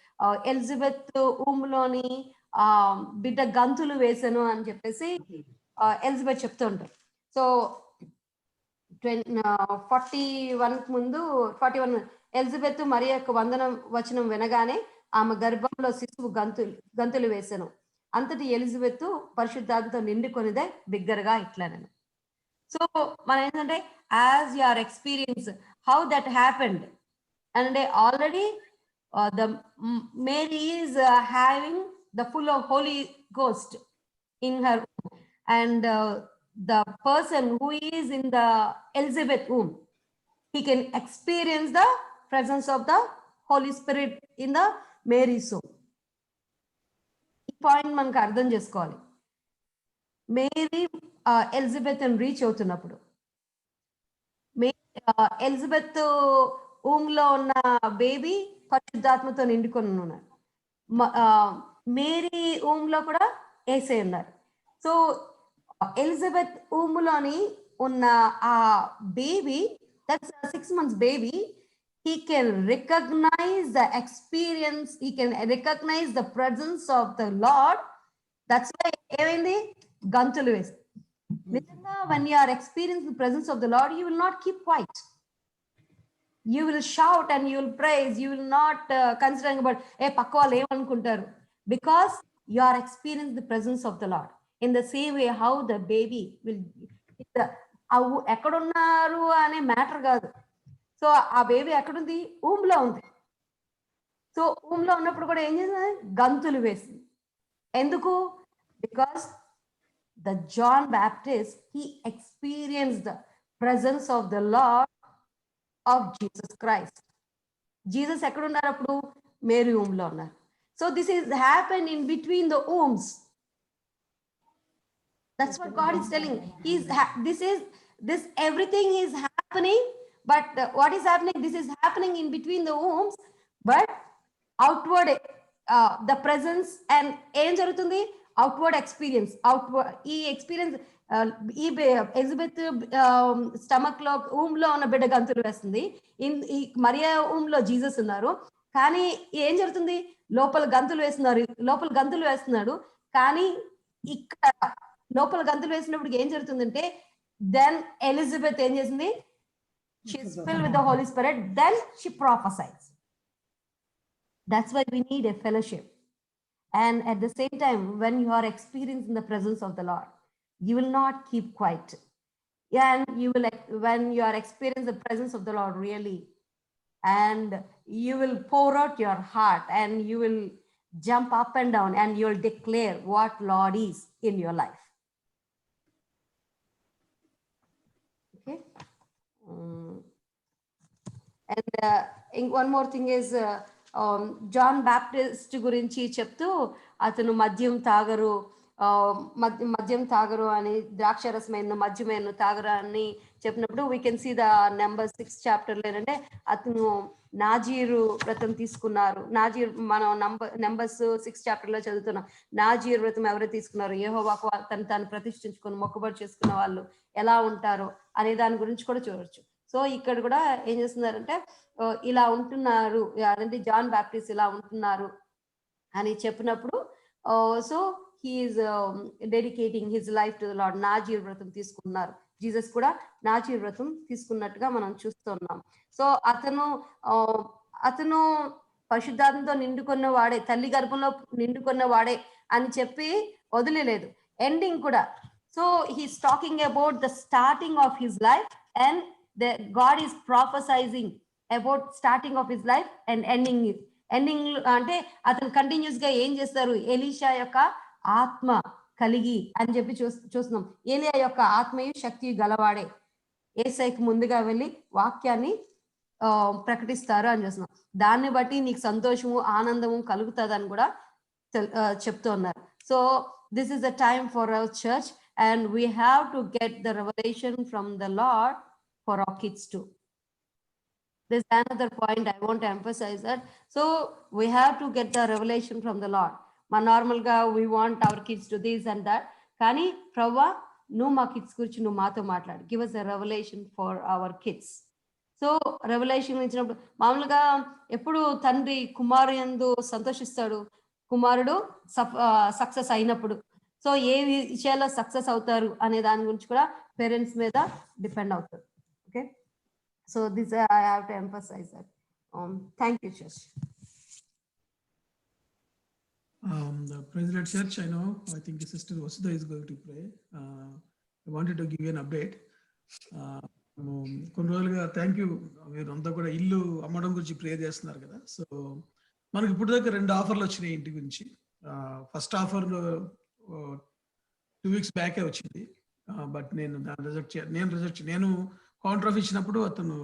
Elizabeth ఊమ్లోని బిడ్డ గంతులు వేసను అని చెప్పేసి ఎలిజబెత్ చెప్తూ ఉంటారు. సో 41 ముందు 41 ఎలిజబెత్ మరి యొక్క వందనం వచనం వినగానే ఆమె గర్భంలో శిశువు గంతులు వేసను, అంతటి ఎలిజబెత్ పరిశుద్ధాత్మతో నిండుకొనిదే బిగ్గరగా ఇట్లా నేను. సో మనం ఏంటంటే, as your experience how that happened, అంటే already the Mary is having the full of Holy Ghost in her womb, and the person who is in the Elizabeth womb, he can experience the presence of the Holy Spirit in the Mary's womb. ఈ point మనకు అర్థం చేసుకోవాలి. Mary Elizabeth అని reach అవుతున్నప్పుడు, Elizabeth ఊమ్ లో ఉన్న baby పరిశుద్ధాత్మతో నిండుకొని ఉన్నారు. మేరీ ఊమ్ లో కూడా యేసే ఉన్నారు. సో ఎలిజబెత్ ఊమ్ లోని ఉన్న ఆ baby, that's 6 months baby, he can recognize the experience, he can recognize the presence of the Lord. That's why ఏమైంది, గంతులు వేసి. నిజంగా when you are experiencing the presence of the Lord, you will not keep quiet. You will shout and you will praise. You will not considering about పక్క వాళ్ళు ఏమనుకుంటారు, because you are experiencing the presence of the Lord. In the same way how the baby will, ఎక్కడున్నారు అనే matter కాదు. So ఆ baby ఎక్కడుంది, ఊమ్ లో ఉంది. సో ఊమ్ లో ఉన్నప్పుడు కూడా ఏం చేసింది, గంతులు వేసింది. ఎందుకు, because the John Baptist, he experienced the presence of the Lord of Jesus Christ. Jesus ఎక్కడ ఉన్నారు అప్పుడు, మేరీ womb లో ఉన్నారు. So this is happened in between the wombs. That's what God is telling. This everything is happening, but what is happening, this is happening in between the wombs, but outward the presence and ఏం జరుగుతుంది, outward experience. ఈ experience ఈ Elizabeth stomach లో ఊమ్ లో ఉన్న బిడ్డ గంతులు వేస్తుంది. ఈ మరియా ఊమ్ లో జీసస్ ఉన్నారు. కానీ ఏం జరుగుతుంది, లోపల గంతులు వేస్తున్నాడు. కానీ ఇక్కడ లోపల గంతులు వేసినప్పుడు ఏం జరుగుతుందంటే, దెన్ ఎలిజబెత్ ఏం చేసింది, she is filled with the Holy Spirit, then she prophesies. That's why we need a fellowship. And at the same time, when you are experiencing the presence of the Lord, you will not keep quiet. And you will, when you are experiencing the presence of the Lord really, and you will pour out your heart and you will jump up and down and you will declare what Lord is in your life. Okay. And one more thing is, John Baptist గురించి చెప్తూ, అతను మద్యం తాగరు అని, ద్రాక్షరసమైన మద్యమైన తాగరు అని చెప్పినప్పుడు we can see the number 6 chapter ఏంటంటే, అతను నాజీరు వ్రతం తీసుకున్నారు. మనం నెంబర్స్ 6 chapter లో చదువుతున్నాం. నాజీరు వ్రతం ఎవరు తీసుకున్నారు, యెహోవాకు తను ప్రతిష్ఠించుకుని మొక్కుబడి చేసుకున్న వాళ్ళు ఎలా ఉంటారో అనే దాని గురించి కూడా చూడొచ్చు. సో ఇక్కడ కూడా ఏం చేస్తున్నారంటే, ఇలా ఉంటున్నారు అంటే జాన్ బ్యాప్టిస్ట్ ఇలా ఉంటున్నారు అని చెప్పినప్పుడు, so he's dedicating his life to the lord. నాజీర్ వ్రతం తీసుకున్నారు. జీసస్ కూడా నాజీర్ వ్రతం తీసుకున్నట్టుగా మనం చూస్తున్నాం. సో అతను పరిశుద్ధాత్మతో నిండుకున్న వాడే, తల్లి గర్భంలో నిండుకున్న వాడే అని చెప్పి వదిలేదు. ఎండింగ్ కూడా, So he's talking about the starting of his life, and God is prophesizing about starting of his life and ending it. Ending అంటే అతను కంటిన్యూస్ గా ఏం చేస్తారు, ఎలీషా యొక్క ఆత్మ కలిగి అని చెప్పి చూస్తున్నాం. ఏలియా యొక్క ఆత్మయు శక్తి గలవాడే యేసయ్యకు ముందుగా వెళ్ళి వాక్యాన్ని ప్రకటిస్తారు అని చూస్తున్నాం. దాన్ని బట్టి నీకు సంతోషము ఆనందము కలుగుతుందని కూడా చెప్తూ ఉన్నారు. So this is the time for our church, and we have to get the revelation from the Lord for our kids too. There's another point I want to emphasize that. So we have to get the revelation from the Lord. Ma normal ga we want our kids to this and that. Kani Prabhu, nu ma kids gurinchi nu maato maatladu. Give us a revelation for our kids. So revolution ఇచ్చినప్పుడు మామూలుగా ఎప్పుడు తండ్రి కుమారుడు సంతోషిస్తాడు, కుమారుడు success అయినప్పుడు. So ఏ విషయాల్లో success అవుతారు అనే దాని గురించి కూడా పేరెంట్స్ మీద డిపెండ్ అవుతారు. Okay, so this I have to emphasize that. Thank you church. Praise the Lord, church. I think the sister Vasudha is going to pray. I wanted to give you an update. కొన్ని రోజులుగా thank you, మీరు అంతా కూడా ఇల్లు అమ్మడం గురించి prayer చేస్తున్నారు కదా. సో మనకి ఇప్పుడు దాకా 2 ఆఫర్లు వచ్చినాయి ఇంటి గురించి. ఫస్ట్ ఆఫర్ 2 weeks బ్యాకే వచ్చింది, బట్ నేను నేను కౌంటర్ ఆఫ్ ఇచ్చినప్పుడు అతను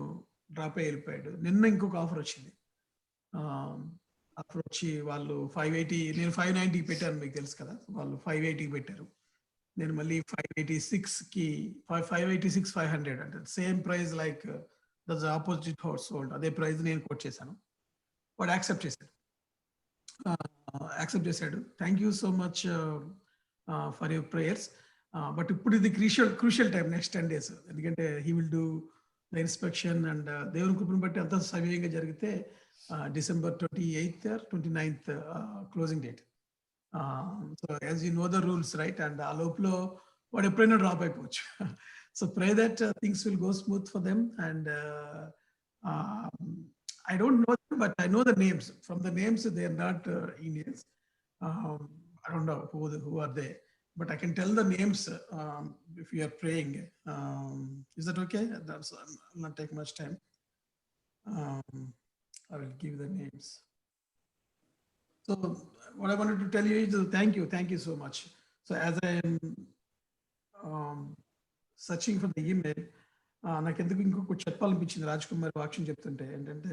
డ్రాప్ అయ్యి వెళ్ళిపోయాడు. నిన్న ఇంకొక ఆఫర్ వచ్చింది. ఆఫర్ వచ్చి వాళ్ళు 580, నేను 590 పెట్టాను, మీకు తెలుసు కదా. వాళ్ళు 580 పెట్టారు, నేను మళ్ళీ 586కి 500 అంటే same price like the opposite house hold, అదే ప్రైస్ నేను కోట్ చేశాను. వాడు యాక్సెప్ట్ చేశాడు. Thank you so much for your prayers. But ఇప్పుడు ఇది క్రూషియల్ టైం, నెక్స్ట్ 10 days, ఎందుకంటే he will do the inspection and దేవుని కృపను బట్టి అంత సవ్యంగా జరిగితే December 28th or 29th closing date. So as you know the rules, right? And a loplo what eppudina drop ayipochu. So pray that things will go smooth for them. And I don't know them, but I know the names. From the names, they are not Indians. I don't know who are they, but I can tell the names if you are praying. Is that okay? That's I'll not take much time. I will give the names. So what I wanted to tell you is thank you so much. So as I am searching for the email, నాకు ఎందుకు ఇంకొక చెప్పాలనిపించింది రాజ్ కుమార్ వాక్యం చెప్తుంటే. ఏంటంటే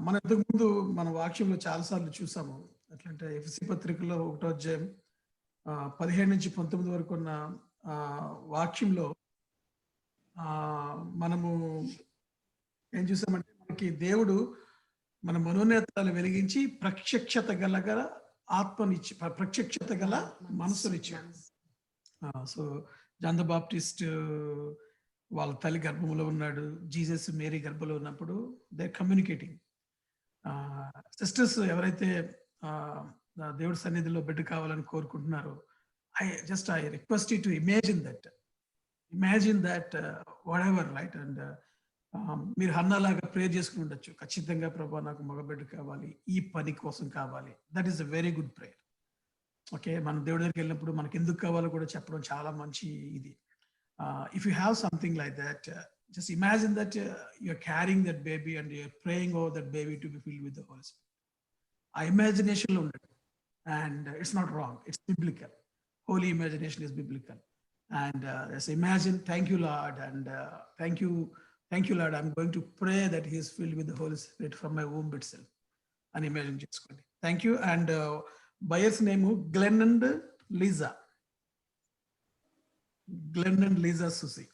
మన ఇంతకు ముందు మన వాక్యంలో చాలాసార్లు చూసాము. ఎట్లంటే ఎఫ్ఎస్సి పత్రికలో 1వ అధ్యాయం 17 నుంచి 19 వరకు ఉన్న వాక్యంలో మనము ఏం చూసామంటే, మనకి దేవుడు మన మనోనేత్రాలు వెలిగించి ప్రత్యక్షత గల ఆత్మనిచ్చి, ప్రత్యక్షత గల మనసునిచ్చాడు. సో జాన్ ద బాప్టిస్ట్ వాళ్ళ తల్లి గర్భంలో ఉన్నాడు, జీసస్ మేరీ గర్భంలో ఉన్నప్పుడు దే కమ్యూనికేటింగ్. సిస్టర్స్ ఎవరైతే దేవుడి సన్నిధిలో బిడ్డ కావాలని కోరుకుంటున్నారో, I request you to imagine that what ever, right? And మీరు హన్నాలాగా ప్రేయర్ చేసుకుని ఉండొచ్చు, ఖచ్చితంగా ప్రభా నాకు మగబిడ్డ కావాలి, ఈ పని కోసం కావాలి. That is a very good prayer. Okay, మనం దేవుడి దగ్గరికి వెళ్ళినప్పుడు మనకి ఎందుకు కావాలో కూడా చెప్పడం చాలా మంచి ఇది. If you have something like that, just imagine that you're carrying that baby and you're praying over that baby to be filled with the holy spirit. ఆ ఇమాజినేషన్లో ఉండదు. And it's not wrong, it's biblical. Holy imagination is biblical. And just imagine, thank you Lord, and thank you Lord, I'm going to pray that he is filled with the Holy Spirit from my womb itself. And imagine just thank you. And buyer's name Glenn and Lisa Susi.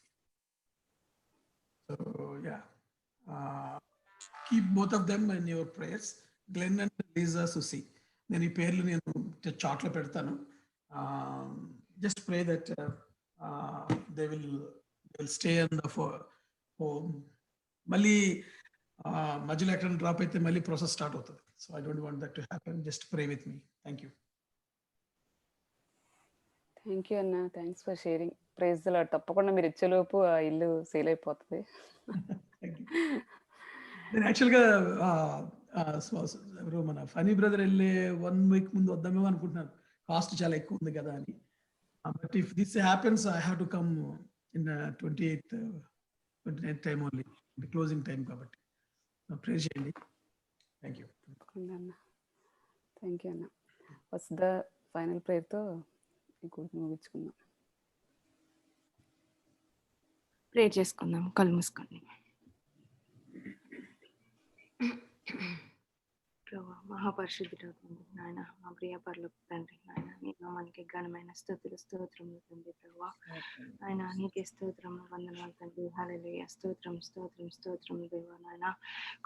So yeah, keep both of them in your prayers, Glenn and Lisa Susi. నేను ఈ పేర్లు నేను చాట్లో పెడతాను. Just pray that they will stay on the home. మళ్ళీ మధ్యలో ఎక్కడ drop అయితే మళ్ళీ ప్రాసెస్ స్టార్ట్ అవుతుంది. So I don't want that to happen. Just pray with me. Thank you అన్న, thanks for sharing. Praise the lord. తప్పకుండా మీరు ఇచ్చేలోపు ఆ ఇల్లు సేల్ అయిపోతుంది. నేను యాక్చువల్గా ఎవరు మన ఫనీ బ్రదర్ వెళ్ళే 1 week ముందు వద్దామేమో అనుకుంటున్నాను, కాస్ట్ చాలా ఎక్కువ ఉంది కదా అని. But if this happens, I have to come in 28th, 29th time only, the closing time కాబట్టి. Pray చేయండి. Thank you. అన్న థ్యాంక్ యూ అన్న. ఫస్ట్ ద ఫైనల్ ప్రేయర్తో ఈ కూర్చు ముగించుకుందాం. ప్రే చేసుకుందాం, కళ్ళు మూసుకోండి. ప్రభా మహాపరిశుద్ధుడు నాయన, మా ప్రియ పరలోక తండ్రి నాయన, నీ నామానికి ఘనమైన స్తుతులు స్తోత్రములు తండ్రి ప్రభా. ఆయన నీకే స్తోత్రము వందనాలు తండ్రి. హల్లెలూయా. స్తోత్రం స్తోత్రం స్తోత్రం దేవా నాయన,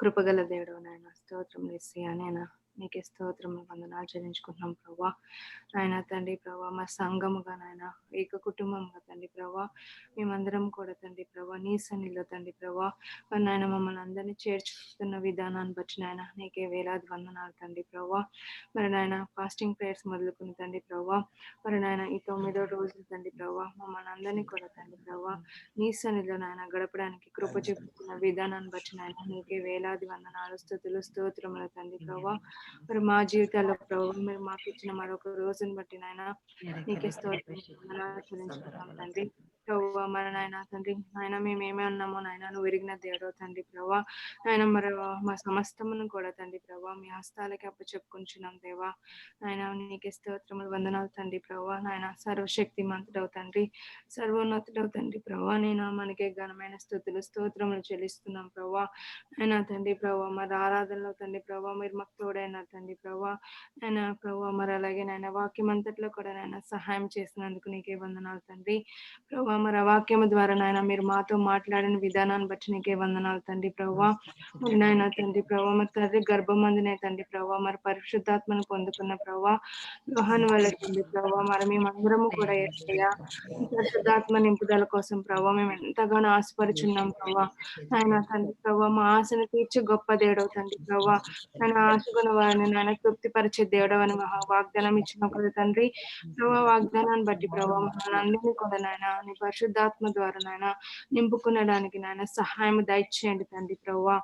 కృపగల దేవుడు నాయన, స్తోత్రం యేసయ్యా నాయన, నీకే స్తోత్రం వందనాలు చెల్లించుకుంటున్నాం ప్రభా. నాయన తండ్రి ప్రభా, మా సంఘముగా నాయన, ఏక కుటుంబంగా తండ్రి ప్రభా, మేమందరం కూడా తండ్రి ప్రభా నీ సన్నిధిలో తండ్రి ప్రభా మరి నాయన మమ్మల్ని అందరినీ చేర్చుతున్న విధానాన్ని బట్టి నాయన నీకే వేలాది వందనాలు తండ్రి ప్రభా. మరి నాయన ఫాస్టింగ్ ప్రేయర్స్ మొదలుకుని తండ్రి ప్రభా, మరి నాయన ఈ 9వ రోజు తండ్రి ప్రభా మమ్మల్ని అందరినీ కూడా తండ్రి ప్రభా నీ సన్నిధిలో నాయన గడపడానికి కృప చూపుతున్న విధానాన్ని బట్టి నాయన నీకే వేలాది వందనాలు స్తుతులు స్తోత్రములు తండ్రి ప్రభా. మరి మా జీవితాల్లో ప్రభావ మీరు మాకు ఇచ్చిన మరొక రోజుని బట్టి నాయన నీకే స్తోత్రం చెల్లించుకుంటాం తండ్రి ప్రభావ. మరి నాయన తండ్రి నాయన మేము ఏమే ఉన్నామో నాయన నువ్వు ఎరిగిన దేవుడు తండ్రి ప్రభా. నాయన మరి మా సమస్తమును కూడా తండ్రి ప్రభా మీ హస్తాలకి అప్పచెప్పుకుంటున్నాం దేవా. నాయన నీకే స్తోత్రములు వందనాలు తండ్రి ప్రభా. నాయన సర్వశక్తి మంతుడవు తండ్రి, సర్వోన్నతుడవు తండ్రి ప్రభా. నేను మనకే ఘనమైన స్తుతులు స్తోత్రములు చెల్లిస్తున్నాం ప్రభా. అయినా తండ్రి ప్రభా మరి ఆరాధనలో తండ్రి ప్రభా మీరు మాకు తోడైనా తండ్రి ప్రభా. నాయన ప్రభా మరి అలాగే నాయన వాక్యం అంతట్లో కూడా నాయన సహాయం చేసినందుకు నీకే వందనాలు తండ్రి ప్రభా. మరి ఆ వాక్యం ద్వారా నాయన మీరు మాతో మాట్లాడిన విధానాన్ని బట్టి నీకే వందనాలు తండ్రి ప్రభా. మరి నాయన తండ్రి ప్రభా మరి తండ్రి గర్భమందునే తండ్రి ప్రభా మరి పరిశుద్ధాత్మను పొందుకున్న ప్రభా యోహాను వల్ల తండ్రి ప్రభా మరి మేమందరము కూడా యేసయ్యా పరిశుద్ధాత్మ నింపుదల కోసం ప్రభా మేము ఎంతగానో ఆశపరుచున్నాం ప్రభా. నాయన తండ్రి ప్రభా మా ఆశను తీర్చి గొప్ప దేవుడవు తండ్రి ప్రభా. ఆయన ఆశగుణ వారిని నాయన తృప్తిపరిచే దేవుడవు అని వాగ్దానం ఇచ్చిన కదా తండ్రి ప్రభా. వాగ్దానాన్ని బట్టి ప్రభా మమ్మల్ని అందరినీ కూడా నాయన నీ పరిశుద్ధాత్మ ద్వారా నాయన నింపుకునడానికి నాయన సహాయం దయచేయండి తండ్రి ప్రభా.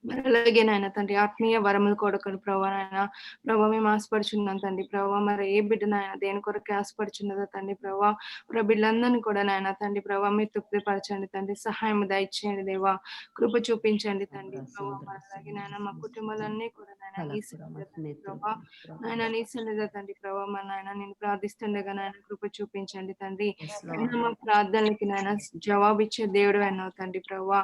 మరి అలాగే నాయన తండ్రి ఆత్మీయ వరములు కొడుకుని ప్రభా నాయన ప్రభా మేము ఆశపడుచున్నాం తండ్రి ప్రభా. మరి ఏ బిడ్డ నాయన దేని కొరకు ఆశపడుచున్నదో తండ్రి ప్రభా. మరి బిడ్డలందరినీ కూడా నాయన తండ్రి ప్రభా మీరు తృప్తిపరచండి తండ్రి, సహాయం దయచేయండి దేవా, కృప చూపించండి తండ్రి ప్రభా. మరి అలాగే నాయన మా కుటుంబాలన్నీ కూడా నాయన నీ సన్నిధిలో తండ్రి ప్రభా, నాయన నీ సన్నిధిలో తండ్రి ప్రభా మరి నాయన నేను ప్రార్థిస్తుండగా నాయన కృప చూపించండి తండ్రి. నాయన మా ప్రార్థనలకి నాయన జవాబు ఇచ్చే దేవుడు అన్నావు తండ్రి ప్రభా.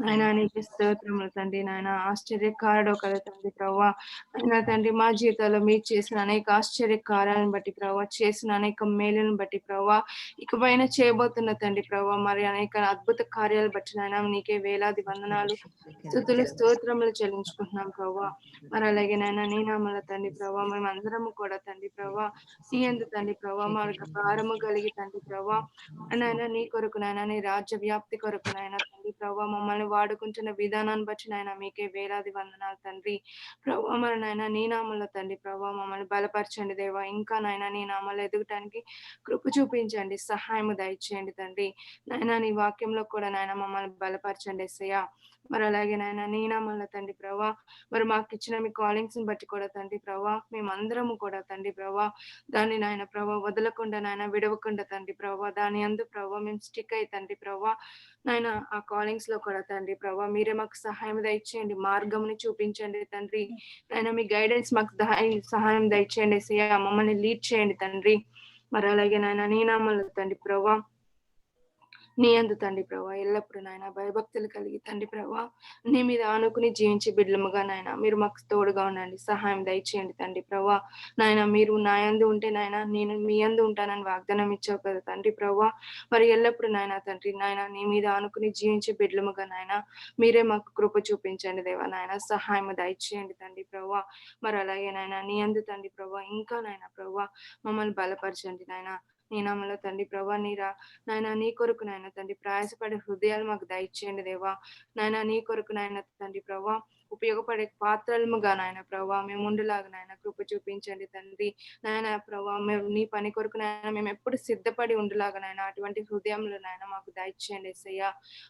నాయన నీకు స్తోత్రములు తండ్రి. నాయన ఆశ్చర్యకారుడు కదా తండ్రి ప్రభా. అయినా తండ్రి మా జీవితాల్లో మీరు చేసిన అనేక ఆశ్చర్య కార్యాలను బట్టి ప్రభా, చేసిన అనేక మేలులను బట్టి ప్రభా, ఇకపైన చేయబోతున్న తండ్రి ప్రభా మరి అనేక అద్భుత కార్యాలు బట్టి నాయన నీకే వేలాది వందనాలు స్తుతులు స్తోత్రములు చెల్లించుకుంటున్నాం ప్రభా. మరి అలాగే నాయన నీ నామల తండ్రి ప్రభా మేము అందరము కూడా తండ్రి ప్రభా నీ యందు తండ్రి ప్రభా మనకు భారము కలిగి తండ్రి ప్రభా నాయన నీ కొరకు నాయన నీ రాజ్య వ్యాప్తి కొరకు నాయన తండ్రి ప్రభా మమ్మల్ని వాడుకుంటున్న విధానాన్ని బట్టి నాయన మీకే వేలాది వందనాలు తండ్రి ప్రభా. మరి నాయన నీ నామంలో తండ్రి ప్రభా మమ్మల్ని బలపరచండి దేవా. ఇంకా నాయన నీ నామాలు ఎదగటానికి కృప చూపించండి, సహాయం దయచేయండి తండ్రి. నాయన నీ వాక్యంలో కూడా నాయన మమ్మల్ని బలపరచండి యేసయ్యా. మరి అలాగే నాయన నీ నామంలో తండ్రి ప్రభా మరి మాకు ఇచ్చిన మీ కాలింగ్స్ ని బట్టి కూడా తండ్రి ప్రభా మేమందరము కూడా తండ్రి ప్రభా దాన్ని నాయన ప్రభా వదలకుండా నాయన విడవకుండా తండ్రి ప్రభా దాని అందు ప్రభా మేము స్టిక్ అయ్యి తండ్రి ప్రభా నాయన ఆ కాలింగ్స్ లో కూడా తండ్రి ప్రభా మీరే మాకు సహాయం దయచేయండి, మార్గంని చూపించండి తండ్రి. నాయన మీ గైడెన్స్ మాకు సహాయం దయచేయండి యేసయ్యా, మమ్మల్ని లీడ్ చేయండి తండ్రి. మరి అలాగే నాయన నీ నామంలో తండ్రి ప్రభా నీ యందు తండ్రి ప్రభా ఎల్లప్పుడు నాయన భయభక్తులు కలిగి తండ్రి ప్రభా నీ మీద ఆనుకుని జీవించే బిడ్డలుగా నాయన మీరు మాకు తోడుగా ఉండండి, సహాయం దయచేయండి తండ్రి ప్రభా. నాయన మీరు నా యందు ఉంటే నాయన నేను మీ యందు ఉంటానని వాగ్దానం ఇచ్చావు కదా తండ్రి ప్రభా. మరి ఎల్లప్పుడు నాయన తండ్రి నాయన నీ మీద ఆనుకుని జీవించే బిడ్డలుగా నాయన మీరే మాకు కృప చూపించండి దేవా. నాయన సహాయం దయచేయండి తండ్రి ప్రభా. మరి అలాగే నాయన నీ యందు తండ్రి ప్రభా ఇంకా నాయన ప్రభా మమ్మల్ని బలపరచండి నాయన నీ నామంలో తండ్రి ప్రభా నాయన నీ కొరకు నాయన తండ్రి ప్రయాసపడే హృదయాలు మాకు దయచేయండి దేవా. నాయన నీ కొరకు నాయన తండ్రి ప్రభా ఉపయోగపడే పాత్రలుగా నాయన ప్రభా మేము ఉండులాగా నాయన కృప చూపించండి తండ్రి. నాయన ప్రభా మేము నీ పని కొరకు నాయన మేము ఎప్పుడు సిద్ధపడి ఉండులాగా నాయన అటువంటి హృదయంలో నాయన మాకు దయచేయండి యేసయ్యా.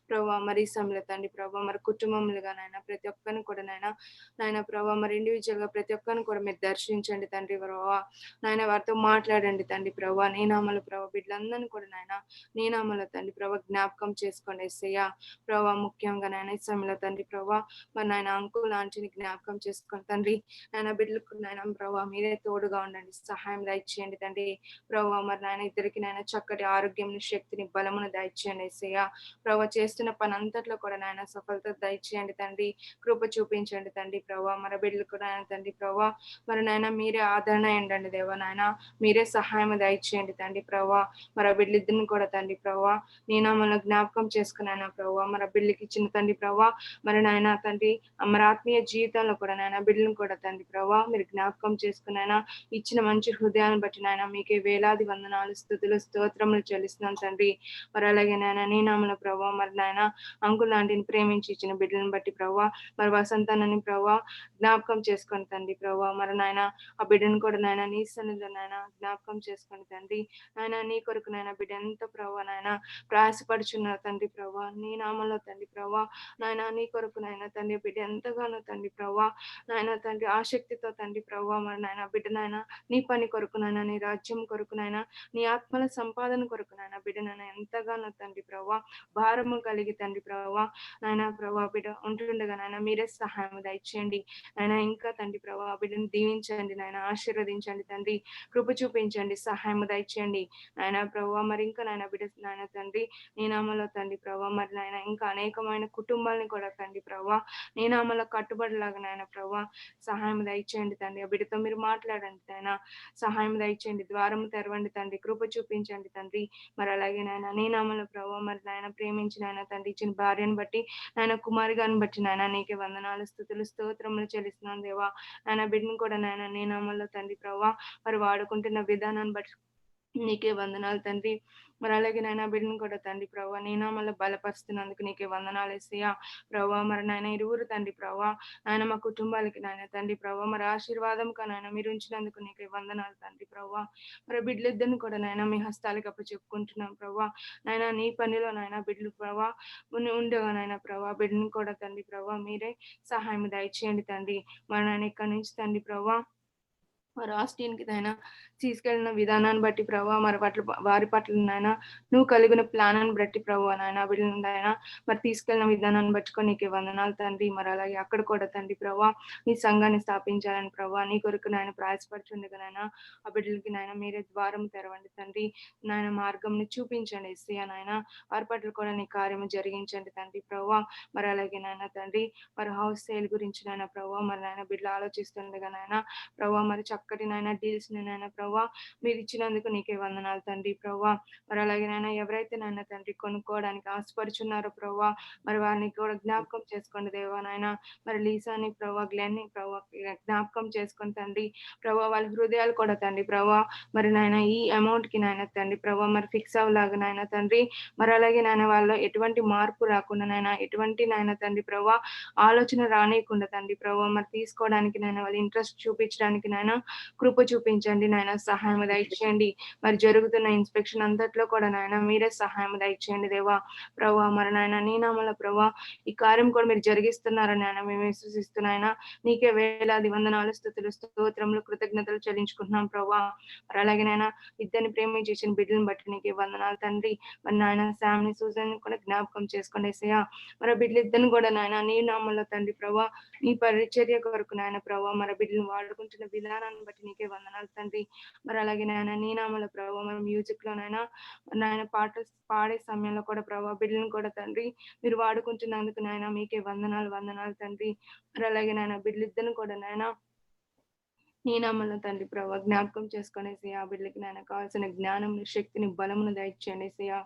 ప్రభా మరి ఈ సమయంలో తండ్రి ప్రభా మరి కుటుంబములుగా నాయన ప్రతి ఒక్కరిని కూడా నాయన ప్రభా మరి ఇండివిజువల్ గా ప్రతి ఒక్కరిని కూడా మీరు దర్శించండి తండ్రి ప్రభా. నాయన వారితో మాట్లాడండి తండ్రి ప్రభా. నీ నామములో ప్రభా బిడ్డలందరినీ కూడా నాయన నీ నామములో తండ్రి ప్రభా జ్ఞాపకం చేసుకోండి యేసయ్యా. ప్రభా ముఖ్యంగా నాయన ఈ సమయంలో తండ్రి ప్రభా మరి నాయన అంకుల్ ఆంటీని జ్ఞాపకం చేసుకోండి తండ్రి. నాయన బిడ్డలకు నాయన ప్రభా మీరే తోడుగా ఉండండి, సహాయం దయచేయండి తండ్రి ప్రభా. మరి నాయన ఇద్దరికి నాయన చక్కటి ఆరోగ్యం, శక్తిని, బలమును దయచేయండి యేసయ్యా. ప్రభా చేస్తున్న పని అంతట్లో కూడా నాయన సఫలత దయచేయండి తండ్రి. కృప చూపించండి తండ్రి ప్రభా. మరి బిడ్డలకు నాయన తండ్రి ప్రభా మరి నాయన మీరే ఆదరణ ఎండండి దేవా. నాయన మీరే సహాయం దయచేయండి తండ్రి ప్రభా. మరి ఆ బిడ్డలిద్దరిని కూడా తండ్రి ప్రభా నీ నామములో జ్ఞాపకం చేసుకున్నాను ప్రభా. మరి ఆ బిడ్డలకి ఇచ్చిన తండ్రి ప్రభా మరి నాయన తండ్రి మరి ఆత్మీయ జీవితంలో కూడా నాయన బిడ్డలను కూడా తండ్రి ప్రభా మీరు జ్ఞాపకం చేసుకున్నాయన ఇచ్చిన మంచి హృదయాన్ని బట్టి నాయన మీకే వేలాది వందనాలు, స్తుతులు, స్తోత్రములు చెల్లిస్తున్నాను తండ్రి. మరి అలాగే నాయన నీ నామములో ప్రభా మరి నాయన అంకుల్ ఆంటీని ప్రేమించి ఇచ్చిన బిడ్డలను బట్టి ప్రభా మరి వసంతానని ప్రభా జ్ఞాపకం చేసుకోండి తండ్రి ప్రభా. మరి నాయన ఆ బిడ్డను కూడా నాయన నీ సన్నిధిలో నాయన జ్ఞాపకం చేసుకోండి తండ్రి. నాయన నీ కొరకు నాయన బిడ్డ ఎంత ప్రభా నాయన ప్రయాసపడుచున్నారు తండ్రి ప్రభా. నీ నామంలో తండ్రి ప్రభా నాయన నీ కొరకు నాయన తండ్రి బిడ్డ ఎంతగానో తండ్రి ప్రభా నాయన తండ్రి ఆసక్తితో తండ్రి ప్రభా మరి నాయన బిడ్డ నాయన నీ పని కొరకు నాయన నీ రాజ్యం కొరకు నాయన నీ ఆత్మల సంపాదన కొరకు నాయన బిడ్డ నాయన ఎంతగానో తండ్రి ప్రభా భారము కలిగి తండ్రి ప్రభా నాయన ప్రభా బిడ్డ ఉంటుండగా నాయన మీరే సహాయం దయచేయండి నాయన. ఇంకా తండ్రి ప్రభా బిడ్డను దీవించండి నాయన, ఆశీర్వదించండి తండ్రి, కృప చూపించండి, సహాయం దయచేయండి నాయన ప్రభా. మరి ఇంకా నాయన బిడ్డ నాయన తండ్రి నీ నామలో తండ్రి ప్రభా మరి నాయన ఇంకా అనేకమైన కుటుంబాలని కూడా తండ్రి ప్రభా నీ నామలో కట్టుబడిలాగా నాయన ప్రభా సహాయం దయచేయండి తండ్రి. ఆ బిడ్డతో మీరు మాట్లాడండి నాయన, సహాయం దయచేయండి, ద్వారం తెరవండి తండ్రి, కృప చూపించండి తండ్రి. మరి అలాగే నాయన నీ నామలో ప్రభా మరి నాయన ప్రేమించిన ఆయన తండ్రి ఇచ్చిన భార్యను బట్టి నాయన కుమారి గారిని బట్టి నాయన నీకే వందనాలు, స్తుతులు, స్తోత్రములు చెల్లిస్తున్నాను దేవా. నాయన బిడ్డను కూడా నాయన నీ నామలో తండ్రి ప్రభా మరి వాడుకుంటున్న విధానాన్ని బట్టి నీకే వందనాలు తండ్రి. మరి అలాగే నాయన బిడ్డను కూడా తండ్రి ప్రభా నీ నామలో బలపరుస్తున్నందుకు నీకే వందనాలు యేసయ్యా ప్రభా. మరి నాయన ఇరువురు తండ్రి ప్రభా నాయన మా కుటుంబాలకి నాయన తండ్రి ప్రభా మరి ఆశీర్వాదంగా నాయన మీరు ఉంచినందుకు నీకే వందనాలు తండ్రి ప్రభా. మరి బిడ్డలిద్దరిని కూడా నాయన మీ హస్తాలకు అప్పచెప్పుకుంటున్నాం ప్రభా. నాయన నీ పనిలో నాయన బిడ్డలు ప్రభా ఉండగా నాయన ప్రభా బిడ్డను కూడా తండ్రి ప్రభా మీరే సహాయం దయచేయండి తండ్రి. మరి నాయన ఇక్కడి నుంచి తండ్రి ప్రభా మరి ఆస్టిన్‌కి నాయన తీసుకెళ్ళిన విధానాన్ని బట్టి ప్రభా మరి వారి పట్ల నాయన నువ్వు కలిగిన ప్లానాన్ని బట్టి ప్రభా నాయన వీళ్ళని నాయన మరి తీసుకెళ్ళిన విధానాన్ని బట్టుకొని నీకే వందనాలు తండ్రి. మరి అలాగే అక్కడ కూడా తండ్రి ప్రభా నీ సంఘాన్ని స్థాపించాలని ప్రభా నీ కొరకు నాయన ప్రయాసపడుచుండగా నాయన ఆ బిడ్డలకి నాయన మీరే ద్వారం తెరవండి తండ్రి. నాయన మార్గంని చూపించండి యేసయ్యా నాయన. వారి పట్ల కూడా నీ కార్యము జరిగించండి తండ్రి ప్రభా. మరి అలాగే నాయన తండ్రి మరి హౌస్ సేల్ గురించి నాయన ప్రభా మరి నాయన బిడ్డలు ఆలోచిస్తుండగా నాయన ప్రభా మరి చక్కటి నాయన డీల్స్ నాయన ప్రభా మీరు ఇచ్చినందుకు నీకే వందనాలు తండ్రి ప్రభా. మరి అలాగే నాయన ఎవరైతే నాయన తండ్రి కొనుక్కోవడానికి ఆశపడుచున్నారో ప్రభా మరి వారిని కూడా జ్ఞాపకం చేసుకోండి దేవా నాయన. మరి లీసాని ప్రభా గ్లెన్ని ప్రభా జ్ఞాపకం చేసుకొని తండ్రి ప్రభా వాళ్ళ హృదయాలు కూడా తండ్రి ప్రభా మరి నాయన ఈ అమౌంట్ కి నాయన తండ్రి ప్రభా మరి ఫిక్స్ అవ్వలాగా నాయన తండ్రి. మరి అలాగే నాయన వాళ్ళు ఎటువంటి మార్పు రాకుండా నాయన ఎటువంటి నాయన తండ్రి ప్రభా ఆలోచన రానియకుండా తండ్రి ప్రభా మరి తీసుకోవడానికి నాయన వాళ్ళు ఇంట్రెస్ట్ చూపించడానికి నాయన కృప చూపించండి నాయన, సహాయం దయచేయండి. మరి జరుగుతున్న ఇన్స్పెక్షన్ అంతట్లో కూడా నాయన మీరే సహాయం దయచేయండి దేవా ప్రభా. మరి నాయన నీ నామములో ప్రభా ఈ కార్యం కూడా మీరు జరిగిస్తున్నారని నాయన మేము విశ్వసిస్తున్నాయన నీకే వేలాది వందనాలు, స్తుతులు, స్తోత్రములు, కృతజ్ఞతలు చెల్లించుకుంటున్నాం ప్రభా. మరి అలాగే నాయన ఇద్దరిని ప్రేమించి ఇచ్చిన బిడ్డలను బట్టి నీకే వందనాలు తండ్రి. మరి నాయన శామ్ని సూజన్ కూడా జ్ఞాపకం చేసుకోండి యేసయ్యా. మరి బిడ్డలు ఇద్దరిని కూడా నాయన నీ నామములో తండ్రి ప్రభా నీ పరిచర్య కొరకు నాయన ప్రభా మరి బిడ్డలను వాడుకుంటున్న విధానాన్ని బట్టి నీకే వందనాలు తండ్రి. మరి అలాగే నాయన నీ నామములో ప్రభా మరి మ్యూజిక్ లో నాయన పాటలు పాడే సమయంలో కూడా ప్రభా బిడ్డలను కూడా తండ్రి మీరు వాడుకుంటున్నందుకు నాయన మీకే వందనాలు తండ్రి. మరి అలాగే నాయన బిడ్డలిద్దరిని కూడా నాయన నీ నామంలో తండ్రి ప్రభావ జ్ఞాపకం చేసుకునేసి ఆ బిడ్డలకి నాయన కావాల్సిన జ్ఞానం శక్తిని బలమును దయచేయండి ఏసయ్యా.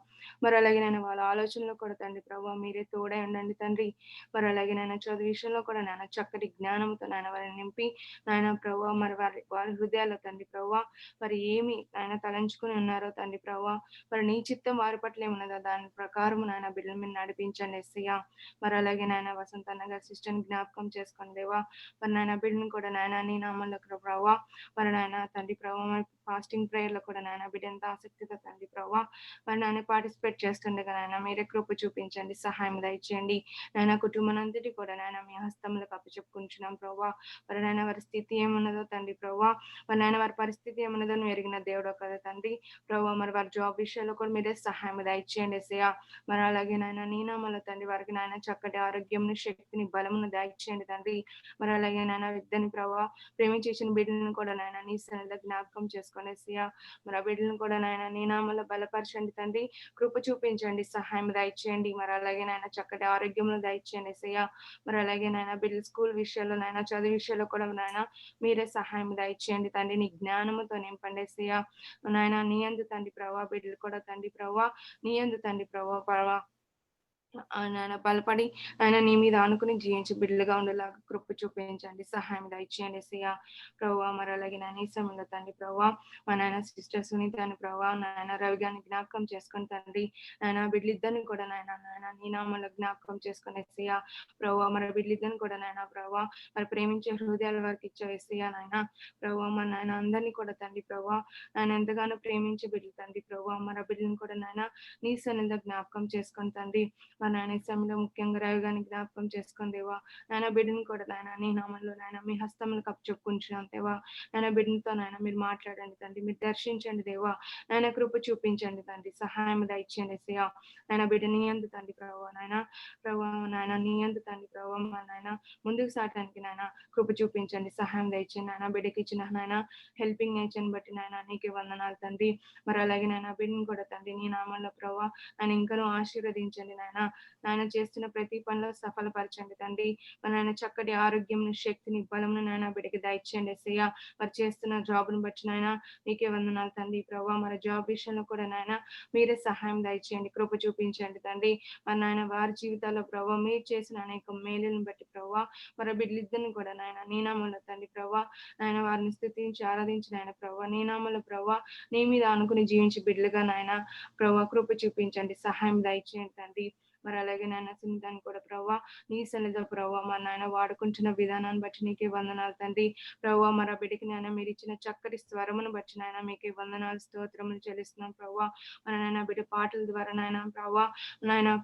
మరి అలాగే నేను వాళ్ళ ఆలోచనలో కూడా తండ్రి ప్రభావ మీరే తోడై ఉండండి తండ్రి. మరి అలాగే నేను చదువు విషయంలో కూడా నాయన చక్కటి జ్ఞానంతో నాయన వారిని నింపి నాయన ప్రభావ మరి వారి హృదయాల్లో తండ్రి ప్రభావ మరి ఏమి ఆయన తలంచుకుని ఉన్నారో తండ్రి ప్రభావ మరి నీ చిత్తం వారి పట్ల ఏమున్నదో దాని ప్రకారం నాయన బిడ్డల మీద నడిపించండి ఏసయ్యా. మరి అలాగే నాయన వసంత అన్న గారి సిస్టర్ని జ్ఞాపకం చేసుకోండి దేవా. మరి నాయన బిడ్డను కూడా నాయన నీ నామంలో ప్రభావ మరి నాయన తండ్రి ప్రభావ ఫాస్టింగ్ ప్రేయర్ లో కూడా నాయన బిడ్డ ఎంత ఆసక్తితో తండ్రి ప్రభావ మరి నాయన పార్టిసిపేట్ చేస్తుండగా నాయన మీరే కృప చూపించండి, సహాయం దయచేయండి. నాయన కుటుంబం అంతటి కూడా నాయన మీ హస్తములకు అప్పచెప్పుకుంటున్నాం ప్రభావ. మరి నాయన వారి స్థితి ఏమున్నదో తండ్రి ప్రభావ మరి నాయన వారి పరిస్థితి ఏమున్నదో నువ్వు ఎరిగిన దేవుడో కదా తండ్రి ప్రభావ. మరి వారి జాబ్ విషయాల్లో కూడా మీరే సహాయం దయచేయండి ఏసయ్యా. మరి అలాగే నాయన నీ నామములో తండ్రి వారికి నాయన చక్కటి ఆరోగ్యంను శక్తిని బలమును దయచేయండి తండ్రి. మరి అలాగే నాయన విద్యని ప్రభావ ప్రేమించేసిన బిడ్డలను కూడా నాయన నీ సన్నిధిలో జ్ఞాపకం చేసుకొనేసియా. మరి ఆ బిడ్డలను కూడా నాయన నీ నామములో బలపరచండి తండ్రి, కృప చూపించండి, సహాయం దయచేయండి. మరి అలాగే నాయన చక్కటి ఆరోగ్యమును దయచేయండి ఏసయ్యా. మరి అలాగే నాయన బిడ్డల స్కూల్ విషయాల్లో నాయన చదువు విషయాల్లో కూడా నాయన మీరే సహాయం దయచేయండి తండ్రి, నీ జ్ఞానముతో నింపండి ఏసయ్యా. నాయన నీ యందు తండ్రి ప్రభావ బిడ్డలు కూడా తండ్రి ప్రభావ నీ యందు తండ్రి ప్రభావ నాయన బలపడి ఆయన నీ మీద ఆనుకుని జీవించి బిడ్డలుగా ఉండేలాగా కృప చూపించండి, సహాయం దయచేయండి ఏసయ్యా. ప్రభావ మరి అలాగే నాయన ఈ సమయంలో తండ్రి ప్రభావ మా నాయన సిస్టర్ సునీత అని ప్రభావ నాయన రవి గారిని జ్ఞాపకం చేసుకుని తండ్రి నాయన బిడ్డలిద్దరిని కూడా నాయన నీ నామంలో జ్ఞాపకం చేసుకుని ఏసయ్యా. ప్రభావ మరి బిడ్డలిద్దరిని కూడా నాయన ప్రభావ మరి ప్రేమించే హృదయాల వరకు ఇచ్చే ఏసయ్యా నాయన. ప్రభావ మన నాయన అందరినీ కూడా తండ్రి ప్రభావ ఆయన ఎంతగానో ప్రేమించే బిడ్డలు తండ్రి ప్రభావ మరి ఆ బిడ్డలను కూడా నాయన నీ సన్నిధిలో జ్ఞాపకం చేసుకొని తండ్రి మా నాయన ఈ సమయంలో ముఖ్యంగా రవి గారిని జ్ఞాపకం చేసుకొని దేవా. నాయన బిడ్డను కూడా నాయన నీ నామంలో నాయన మీ హస్తములకు అప్పచెప్పుకుంటున్నాం దేవా. నాయన బిడ్డతో నాయన మీరు మాట్లాడండి తండ్రి, మీరు దర్శించండి దేవా. నాయన కృప చూపించండి తండ్రి, సహాయం దయచేయండి ఏసయ్యా. నాయన బిడ్డ నీ యందు తండ్రి ప్రభావ నాయన నీ యందు తండ్రి ప్రభావ మా నాయన ముందుకు సాగడానికి నాయన కృప చూపించండి, సహాయం దయచేయండి. నాయన బిడ్డకి ఇచ్చిన నాయన హెల్పింగ్ నేచర్ని బట్టి నాయన నీకే వందనాలు తండ్రి. మరి అలాగే నాయన బిడ్డను కూడా తండ్రి నీ నామంలో ప్రభావ ఆయన ఇంకనూ ఆశీర్వదించండి నాయన చేస్తున్న ప్రతి పనిలో సఫలపరచండి తండ్రి. మరి నాయన చక్కటి ఆరోగ్యం శక్తిని బలమును నాయన బిడ్డకి దయచేయండి ఏసయ్యా. మరి చేస్తున్న జాబ్ను బట్టి నాయన నీకే వందనాలు తండ్రి ప్రభావ. మరి జాబ్ విషయంలో కూడా నాయన మీరే సహాయం దయచేయండి, కృప చూపించండి తండ్రి. మరి నాయన వారి జీవితాల్లో ప్రభావ మీరు చేసిన అనేక మేలులను బట్టి ప్రభావ మరి బిడ్డలిద్దరిని కూడా నాయన నీ నామంలో తండ్రి ప్రభావ నాయన వారిని స్థుతించి ఆరాధించిన ఆయన ప్రభావ నీ నామంలో ప్రభావ నీ మీద అనుకుని జీవించి బిడ్డలుగా నాయన ప్రభావ కృప చూపించండి, సహాయం దయచేయండి తండ్రి. మరి అలాగే నాయన సింతాన్ని కూడా ప్రభావ నీ సన్నిధిలో ప్రభావ మరి నాయన వాడుకుంటున్న విధానాన్ని బట్టి నీకే వందనాలు తండ్రి ప్రభావ. మరి ఆ బిడ్డకి నాయన మీరు ఇచ్చిన చక్కటి స్వరమును బట్టి నాయన మీకే వందనాలు స్తోత్రములు చెల్లిస్తున్నాం ప్రభావ. మరి నాయన బిడ్డ పాటల ద్వారా నాయన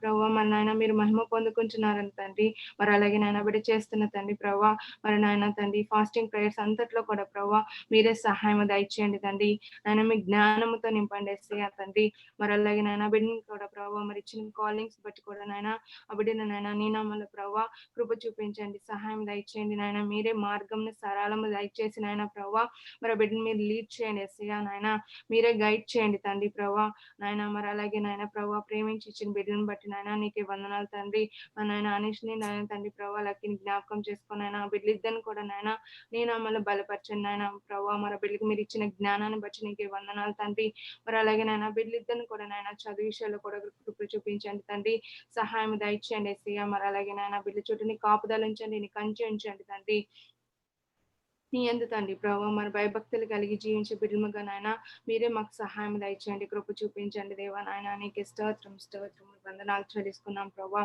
ప్రభావ మరి నాయన మీరు మహిమ పొందుకుంటున్నారని తండ్రి. మరి అలాగే నాయన బిడ్డ చేస్తున్న తండ్రి ప్రభావ మరి నాయన తండ్రి ఫాస్టింగ్ ప్రేయర్స్ అంతట్లో కూడా ప్రభావ మీరే సహాయం దయచేయండి తండ్రి. నాయన మీ జ్ఞానముతో నింపండి ఏసయ్యా తండ్రి. మరి అలాగే నాయన బిడ్డని కూడా ప్రభావ మరి ఇచ్చిన కాలింగ్స్ బట్టి కూడా నాయన ఆ బిడ్డను నాయన నీ నామములో ప్రభావ కృప చూపించండి, సహాయం దయచేయండి నాయన. మీరే మార్గంను సరళము దయచేసి నాయన ప్రభావ మరి ఆ బిడ్డని మీరు లీడ్ చేయండి ఏసయ్యా నాయన. మీరే గైడ్ చేయండి తండ్రి ప్రభావ నాయన. మరి అలాగే నాయన ప్రభావ ప్రేమించి ఇచ్చిన బిడ్డను బట్టి నాయన నీకే వందనాలు తండ్రి. నాయన అనీష్ని నాయన తండ్రి ప్రభావ లక్కీని జ్ఞాపకం చేసుకుని నాయన బిడ్డలిద్దరిని కూడా నాయన నీ నామములో బలపరచండి నాయన ప్రభావ. మరి బిడ్డకి మీరు ఇచ్చిన జ్ఞానాన్ని బట్టి నీకే వందనాలు తండ్రి. మరి అలాగే నాయన బిడ్డలిద్దరిని కూడా నాయన చదువు విషయాల్లో కూడా కృప చూపించండి తండ్రి, సహాయం దయచేయండి ఏసయ్యా. మరి అలాగే నాయన బిడ్డ చుట్టూ నీ కాపుదల ఉంచండి, నీ కంచె ఉంచండి తండ్రి. నీ యందు తండ్రి ప్రభావ మరి భయభక్తులు కలిగి జీవించే బిడ్డలుగా నాయన మీరే మాకు సహాయం దయచేయండి, కృప చూపించండి దేవా నాయన. నీకే స్తోత్రం వందనాలు చెల్లిస్తున్నాం ప్రభావ.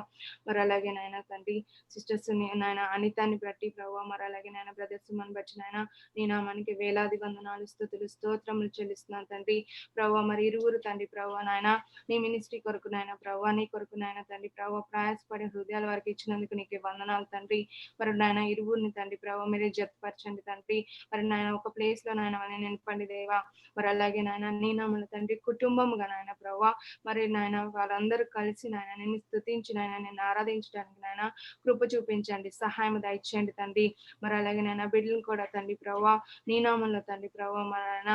మరి అలాగే నాయన తండ్రి సిస్టర్స్ నాయన అనితాన్ని బట్టి ప్రభావ మరి అలాగే నాయన బ్రదర్స్ మన బట్టి నాయన నీ నామానికి వేలాది వందనాలు స్తుతులు స్తోత్రములు చెల్లిస్తున్నాను తండ్రి ప్రభావ. మరి ఇరువురు తండ్రి ప్రభావ నాయన నీ మినిస్ట్రీ కొరకు నాయన ప్రభావ నీ కొరకు నాయన తండ్రి ప్రభావ ప్రయాసపడే హృదయాల వరకు ఇచ్చినందుకు నీకే వందనాలు తండ్రి. మరి నాయన ఇరువురిని తండ్రి ప్రభావ మీరే జతపరచండి తండ్రి. మరి నాయన ఒక ప్లేస్ లో నాయన నిలపండి దేవా. మరి అలాగే నాయన నీ నామమున తండ్రి కుటుంబముగా నాయన ప్రభావ మరి నాయన వాళ్ళందరూ కలిసి నాయన నిన్ను స్తుతించి నాయన నిన్ను ఆరాధించడానికి నాయన కృప చూపించండి, సహాయం దయచేయండి తండ్రి. మరి అలాగే నాయన బిడ్డలను కూడా తండ్రి ప్రభావ నీ నామంలో తండ్రి ప్రభావ మరి నాయన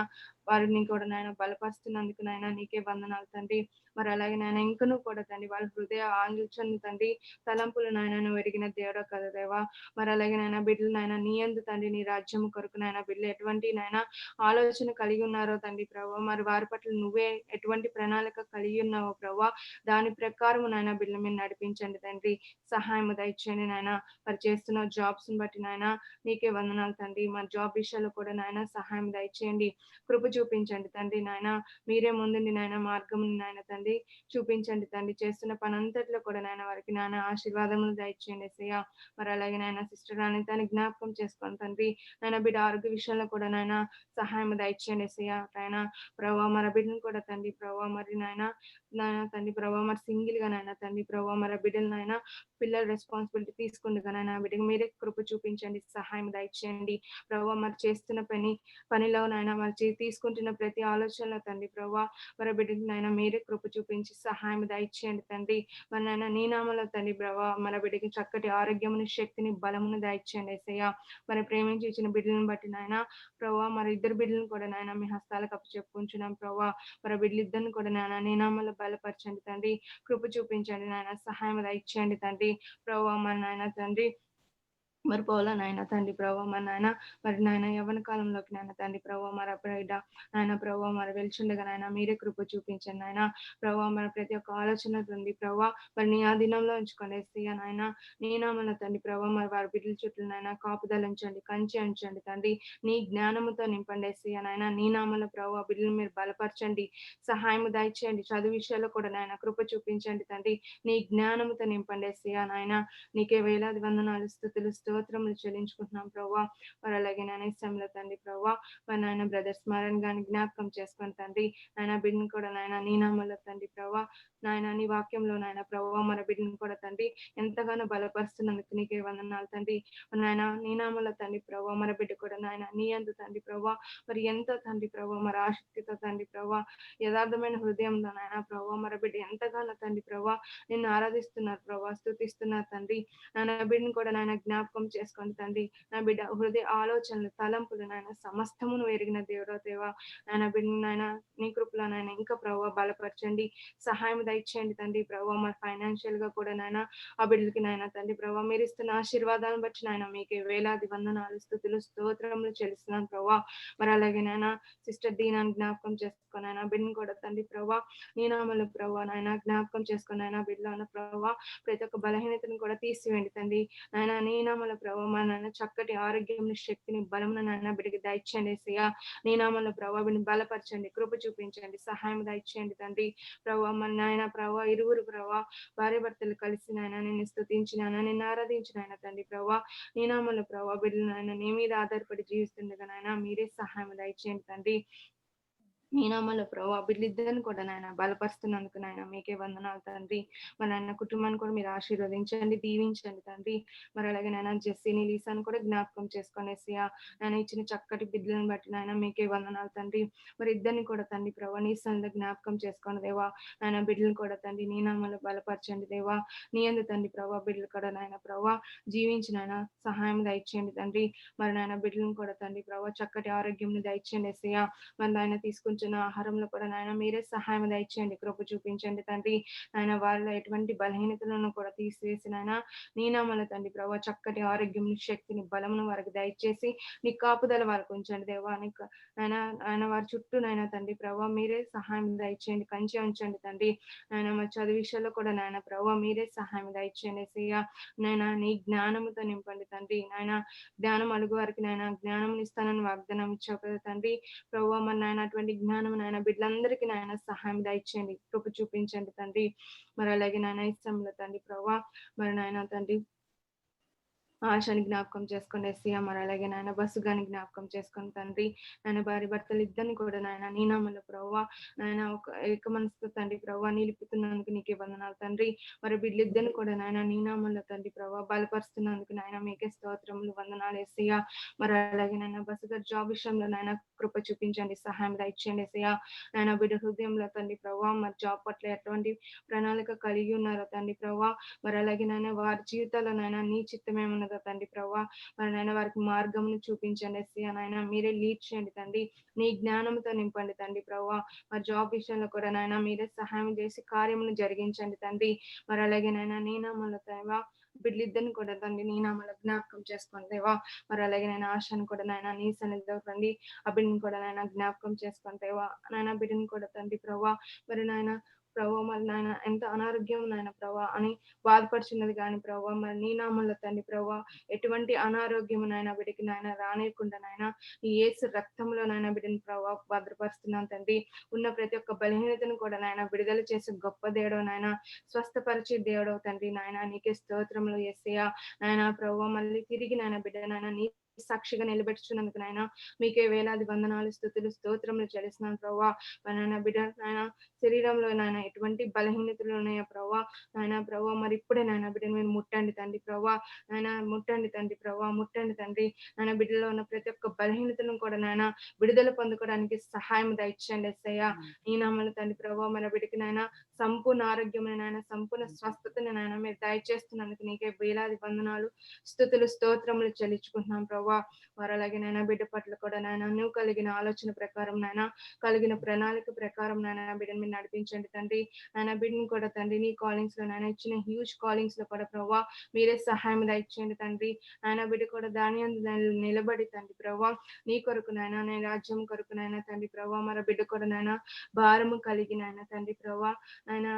వారిని కూడా నాయన బలపరుస్తున్నందుకు నాయన నీకే వందనాలు తండ్రి. మరి అలాగే నాయన ఇంకనూ కూడా తండ్రి వాళ్ళ హృదయ ఆలోచనలు తండ్రి తలంపులు నాయన నువ్వు ఎరిగిన దేవుడో కదా దేవా. మరి అలాగే నాయన బిడ్డలు నాయన నీ యందు తండ్రి నీ రాజ్యం కొరకు నాయన బిడ్డలు ఎటువంటి నాయన ఆలోచన కలిగి ఉన్నారో తండ్రి ప్రభావ, మరి వారి పట్ల నువ్వే ఎటువంటి ప్రణాళిక కలిగి ఉన్నావో ప్రభావ, దాని ప్రకారం నాయన బిడ్డల మీద నడిపించండి తండ్రి. సహాయం దయచేయండి నాయన. మరి చేస్తున్న జాబ్స్ ని బట్టి నాయన నీకే వందనాలు తండ్రి. మరి జాబ్ విషయాల్లో కూడా నాయన సహాయం దయచేయండి, కృప చూపించండి తండ్రి నాయన. మీరే ముందుండి నాయన మార్గం నాయన తండ్రి చూపించండి తండ్రి. చేస్తున్న పని అంతట్లో కూడా నాయన వారికి నాయన ఆశీర్వాదములు దయచేయండి యేసయ్య. మరి అలాగే నాయన సిస్టర్ అనితని జ్ఞాపకం చేసుకోండి తండ్రి. నాయన బిడ్డ ఆరోగ్య విషయంలో కూడా నాయన సహాయం దయచేయండి యేసయ్య. నాయన ప్రభావ మరి బిడ్డను కూడా తండ్రి ప్రభావ మరి నాయన తండ్రి ప్రభావ మరి సింగిల్ గా నాయన తండ్రి ప్రభావ మరి బిడ్డలు నాయన పిల్లల రెస్పాన్సిబిలిటీ తీసుకుండగా నాయన బిడ్డకు మీరే కృప చూపించండి, సహాయం దయచేయండి ప్రభావ. మరి చేస్తున్న పనిలో నాయన మరి తీసుకుంటున్న ప్రతి ఆలోచనలో తండ్రి ప్రభావ మరి బిడ్డకి నాయన మీరే కృప చూపించి సహాయం దయచేయండి తండ్రి. మరి నాయన నీ నామలో తండ్రి ప్రభావ మన బిడ్డకి చక్కటి ఆరోగ్యముని శక్తిని బలమును దయచేయండి యేసయ్య. మరి ప్రేమించి ఇచ్చిన బిడ్డలను బట్టి నాయన ప్రభావ మరి ఇద్దరు బిడ్డలను కూడా నాయన మీ హస్తాలకు అప్పచెప్పుకుంటున్నాం ప్రభావ. మరి బిడ్డలిద్దరిని కూడా నాయన నీ నామలో బలపరచండి తండ్రి, కృప చూపించండి నాయన, సహాయం దయచేయండి తండ్రి ప్రభావ. మరి నాయన తండ్రి మరి పోలా నాయన తండ్రి ప్రభావ మరి నాయన మరి నాయన యవ్వన కాలంలోకి నాయన తండ్రి ప్రభావ మరి బిడ్డ నాయన ప్రభావ మరి వెళ్చుండగా నాయన మీరే కృప చూపించండి నాయన ప్రభావ. మరి ప్రతి ఒక్క ఆలోచన తండ్రి ప్రభావ మరి నీ ఆధీనంలో ఉంచుకొని యేసయ్య నాయన. నీ నామమున తండ్రి ప్రభావ మరి వారి బిడ్డల చుట్టూ నాయన కాపుదల ఉంచండి, కంచె ఉంచండి తండ్రి. నీ జ్ఞానముతో నింపండి యేసయ్య నాయన. నీ నామమున ప్రభావ బిడ్డలు మీరు బలపరచండి, సహాయం దయచేయండి. చదువు విషయాల్లో కూడా నాయన కృప చూపించండి తండ్రి. నీ జ్ఞానముతో నింపండి యేసయ్య నాయన. నీకే వేలాది వందనాలు స్తుతులు స్తోత్రములు చెల్లించుకుంటున్నాం ప్రభావ. మరి అలాగే నాయన ఇష్టంలో తండ్రి ప్రభావ మరి నాయన బ్రదర్ స్మరణ గాని జ్ఞాపకం చేసుకొని తండ్రి నాయన బిడ్డను కూడా నాయన నీ నామములో తండ్రి ప్రభావ నాయన నీ వాక్యంలో నాయన ప్రభావ మన బిడ్డను కూడా తండ్రి ఎంతగానో బలపరుస్తున్నందుకు నీకే వందనాలు తండ్రి. నాయన నీ నామములో తండ్రి ప్రభావ మన బిడ్డ కూడా నాయన నీ అందు తండ్రి ప్రభావ మరి ఎంతో తండ్రి ప్రభావ మరి ఆసక్తితో తండ్రి ప్రభావ యథార్థమైన హృదయంలో నాయన ప్రభావ మన బిడ్డ ఎంతగానో తండ్రి ప్రభావ నిన్ను ఆరాధిస్తున్నారు ప్రభావ, స్తుతిస్తున్నారు తండ్రి. నాయన బిడ్డను కూడా నాయన జ్ఞాపకం చేసుకోండి తండ్రి. నా బిడ్డ హృదయ ఆలోచనలు తలంపులు నాయన సమస్తమును ఎరిగిన దేవుడో దేవా. నాయన బిడ్డ నాయన నీ కృపలో నాయన ఇంకా ప్రభావ బలపరచండి, సహాయం దయచేయండి తండ్రి ప్రభావ. మరి ఫైనాన్షియల్ గా కూడా నాయన ఆ బిడ్డలకి నాయన తండ్రి ప్రభావ మీరు ఇస్తున్న ఆశీర్వాదాలను బట్టి నాయన మీకే వేలాది వందనాలు స్తుతులు స్తోత్రములు చెల్లిస్తున్నాను ప్రభావ. మరి అలాగే నాయన సిస్టర్ దీనాన్ని జ్ఞాపకం చేసుకొని నాయన బిడ్డను కూడా తండ్రి ప్రభావ నీ నామములో ప్రభావ నాయన జ్ఞాపకం చేసుకొని నాయన బిడ్డలో ఉన్న ప్రభావ ప్రతి ఒక్క బలహీనతను కూడా తీసివేయండి తండ్రి నాయన. నీ నామములో ప్రభావ మా నాయన చక్కటి ఆరోగ్యం శక్తిని బలమును నాయన బిడ్డకి దయచేయండి యేసయ్య. నీ నామములో ప్రభావ బిడ్డని బలపరచండి, కృప చూపించండి, సహాయం దయచేయండి తండ్రి ప్రభావ. మన నాయన ప్రభావ ఇరువురు ప్రభావ భార్య భర్తలు కలిసి నాయన నిన్ను స్తుతించినాయన, నిన్ను ఆరాధించినాయన తండ్రి ప్రభావ. నీ నామములో ప్రభావ బిడ్డలు నాయన నీ మీద ఆధారపడి జీవిస్తుండగా నాయన మీరే సహాయం దయచేయండి తండ్రి. నీ నామములో ప్రభావ బిడ్డలిద్దరిని కూడా నాయన బలపరుస్తున్నందుకు నాయన మీకే వందనాలు తండ్రి. మరి నాయన కుటుంబాన్ని కూడా మీరు ఆశీర్వదించండి, దీవించండి తండ్రి. మరి అలాగే నాయన జెస్సీని లీసాను కూడా జ్ఞాపకం చేసుకొని యేసయ్య నాయన ఇచ్చిన చక్కటి బిడ్డలను బట్టి నాయన మీకే వందనాలు తండ్రి. మరి ఇద్దరిని కూడా తండ్రి ప్రభావ నీ సన్నిధిలో జ్ఞాపకం చేసుకొని దేవా నాయన బిడ్డలను కూడా తండ్రి నీ నామములో బలపరచండి దేవా. నీ యందు తండ్రి ప్రభావ బిడ్డలు కూడా నాయన ప్రభావ జీవించి నాయన సహాయం దయచేయండి తండ్రి. మరి నాయన బిడ్డలను కూడా తండ్రి ప్రభావ చక్కటి ఆరోగ్యం దయచేయండి యేసయ్య. మరి నాయన తీసుకుంటున్న ఆహారంలో కూడా నాయన మీరే సహాయం దయచేయండి, కృప చూపించండి తండ్రి. నాయన వారిలో ఎటువంటి బలహీనతలను కూడా తీసివేసి నాయన నీ నామములో తండ్రి ప్రభావ చక్కటి ఆరోగ్యం శక్తిని బలమును వారికి దయచేసి నీ కాపుదల వారికి ఉంచండి దేవా. నాయన ఆయన వారి చుట్టూ నాయన తండ్రి ప్రభావ మీరే సహాయం దయచేయండి, కంచె ఉంచండి తండ్రి. నాయన మరి చదువు విషయంలో కూడా నాయన ప్రభావ మీరే సహాయం దయచేయండి యేసయ్య. నాయన నీ జ్ఞానముతో నింపండి తండ్రి. నాయన జ్ఞానం అడుగు వారికి నాయన జ్ఞానం ఇస్తానని వాగ్దానం ఇచ్చావు కదా తండ్రి ప్రభావ. మరి నాయన అటువంటి జ్ఞానం నాయన బిడ్డలందరికీ నాయన సహాయం దయచేయండి, కృప చూపించండి తండ్రి. మరి అలాగే నాయన ఇష్టంలో తండ్రి ప్రభావ మరి నాయన తండ్రి ఆశని జ్ఞాపకం చేసుకొని యేసయ్య. మరి అలాగే నాయన బస్సు గాని జ్ఞాపకం చేసుకొని తండ్రి నాయన భార్య భర్తలు ఇద్దరిని కూడా నాయన నీ నామములో ప్రభువా నాయన ఒక ఏక మనసుతో తండ్రి ప్రభువా నిలుపుతున్నందుకు నీకే వందనాలు తండ్రి. మరి బిడ్డలిద్దరిని కూడా నాయన నీ నామములో తండ్రి ప్రభువా బలపరుస్తున్నందుకు నాయన మీకే స్తోత్రములు వందనాలు యేసయ్య. మరి అలాగే నాయన బస్సు గారి జాబ్ విషయంలో నాయన కృప చూపించండి, సహాయం దయచేయండి యేసయ్య. నాయన బిడ్డ హృదయంలో తండ్రి ప్రభువా మరి జాబ్ పట్ల ఎటువంటి ప్రణాళిక కలిగి ఉన్నారో తండ్రి ప్రభువా మరి అలాగే నాయన వారి జీవితాల్లో నాయన నీ చిత్తమేమన్నది పరిశుద్ధత తండ్రి ప్రభా మరి నాయన వారికి మార్గమును చూపించండి ఎస్సయ్య నాయన మీరే లీడ్ చేయండి తండ్రి నీ జ్ఞానంతో నింపండి తండ్రి ప్రభా మరి జాబ్ విషయంలో కూడా నాయన మీరే సహాయం చేసి కార్యమును జరిగించండి తండ్రి మరి అలాగే నాయన నీ నామములో దేవా బిడ్డలిద్దరిని కూడా తండ్రి నీ నామములో జ్ఞాపకం చేసుకోండి దేవా మరి అలాగే నేను ఆశను కూడా నాయన నీ సన్నిధిలో తండ్రి ఆ బిడ్డని కూడా నాయన జ్ఞాపకం చేసుకొని దేవా నాయన బిడ్డని కూడా తండ్రి ప్రభా మరి నాయన ప్రభా మరి నాయన ఎంత అనారోగ్యం నాయన ప్రభా అని బాధపడుచున్నది కానీ ప్రభా మరి నీ నామంలో తండ్రి ప్రభా ఎటువంటి అనారోగ్యం నాయన బిడ్డకి నాయన రానియకుండా నాయన ఈ యేసు రక్తంలో నాయన బిడ్డని ప్రభా భద్రపరుస్తున్నాను తండ్రి ఉన్న ప్రతి ఒక్క బలహీనతను కూడా నాయన విడుదల చేసే గొప్ప దేవుడు నాయన స్వస్థపరిచే దేవుడు తండ్రి నాయన నీకే స్తోత్రములు యేసయ్యా నాయన ప్రభా మళ్ళీ తిరిగి నాయన బిడ్డ నాయన నీ సాక్షిగా నిలబెట్టుచున్నందుకు నాయన మీకే వేలాది వందనాలు స్తుతులు స్తోత్రములు చెల్లిస్తున్నాను ప్రభా నాయన బిడ్డ నాయన శరీరంలో నాయన ఎటువంటి బలహీనతలు ఉన్నాయో ప్రభా నాయన ప్రభా మరి ఇప్పుడే నాయన బిడ్డను మీరు ముట్టండి తండ్రి ప్రభా నాయన ముట్టండి తండ్రి ప్రభా ముట్టండి తండ్రి నాయన బిడ్డలో ఉన్న ప్రతి ఒక్క బలహీనతలను కూడా నాయన విడుదల పొందుకోవడానికి సహాయం దయచేయండి ఎస్సయ్య ఈ నామలు తండ్రి ప్రభా మన బిడ్డకి నాయన సంపూర్ణ ఆరోగ్యమైన నాయన సంపూర్ణ స్వస్థతని నాయన మీరు దయచేస్తున్నందుకు నీకే వేలాది వందనాలు స్తుతులు స్తోత్రములు చెల్లించుకుంటున్నాం ప్రభా వారు అలాగే నాయన బిడ్డ పట్ల కూడా నాయన నువ్వు కలిగిన ఆలోచన ప్రకారం నాయన కలిగిన ప్రణాళిక ప్రకారం నాయన బిడ్డను మీరు నడిపించండి తండ్రి నాయన బిడ్డను కూడా తండ్రి నీ కాలింగ్స్ లో నాయన ఇచ్చిన హ్యూజ్ కాలింగ్స్ లో కూడా ప్రభా మీరే సహాయం దయచేయండి తండ్రి నాయన బిడ్డ కూడా దాని అందు నిలబడి తండ్రి ప్రభా నీ కొరకు నాయన నీ రాజ్యం కొరకు నాయన తండ్రి ప్రభా మరి బిడ్డ కూడా నాయన భారము కలిగి నాయన తండ్రి ప్రభా నాయన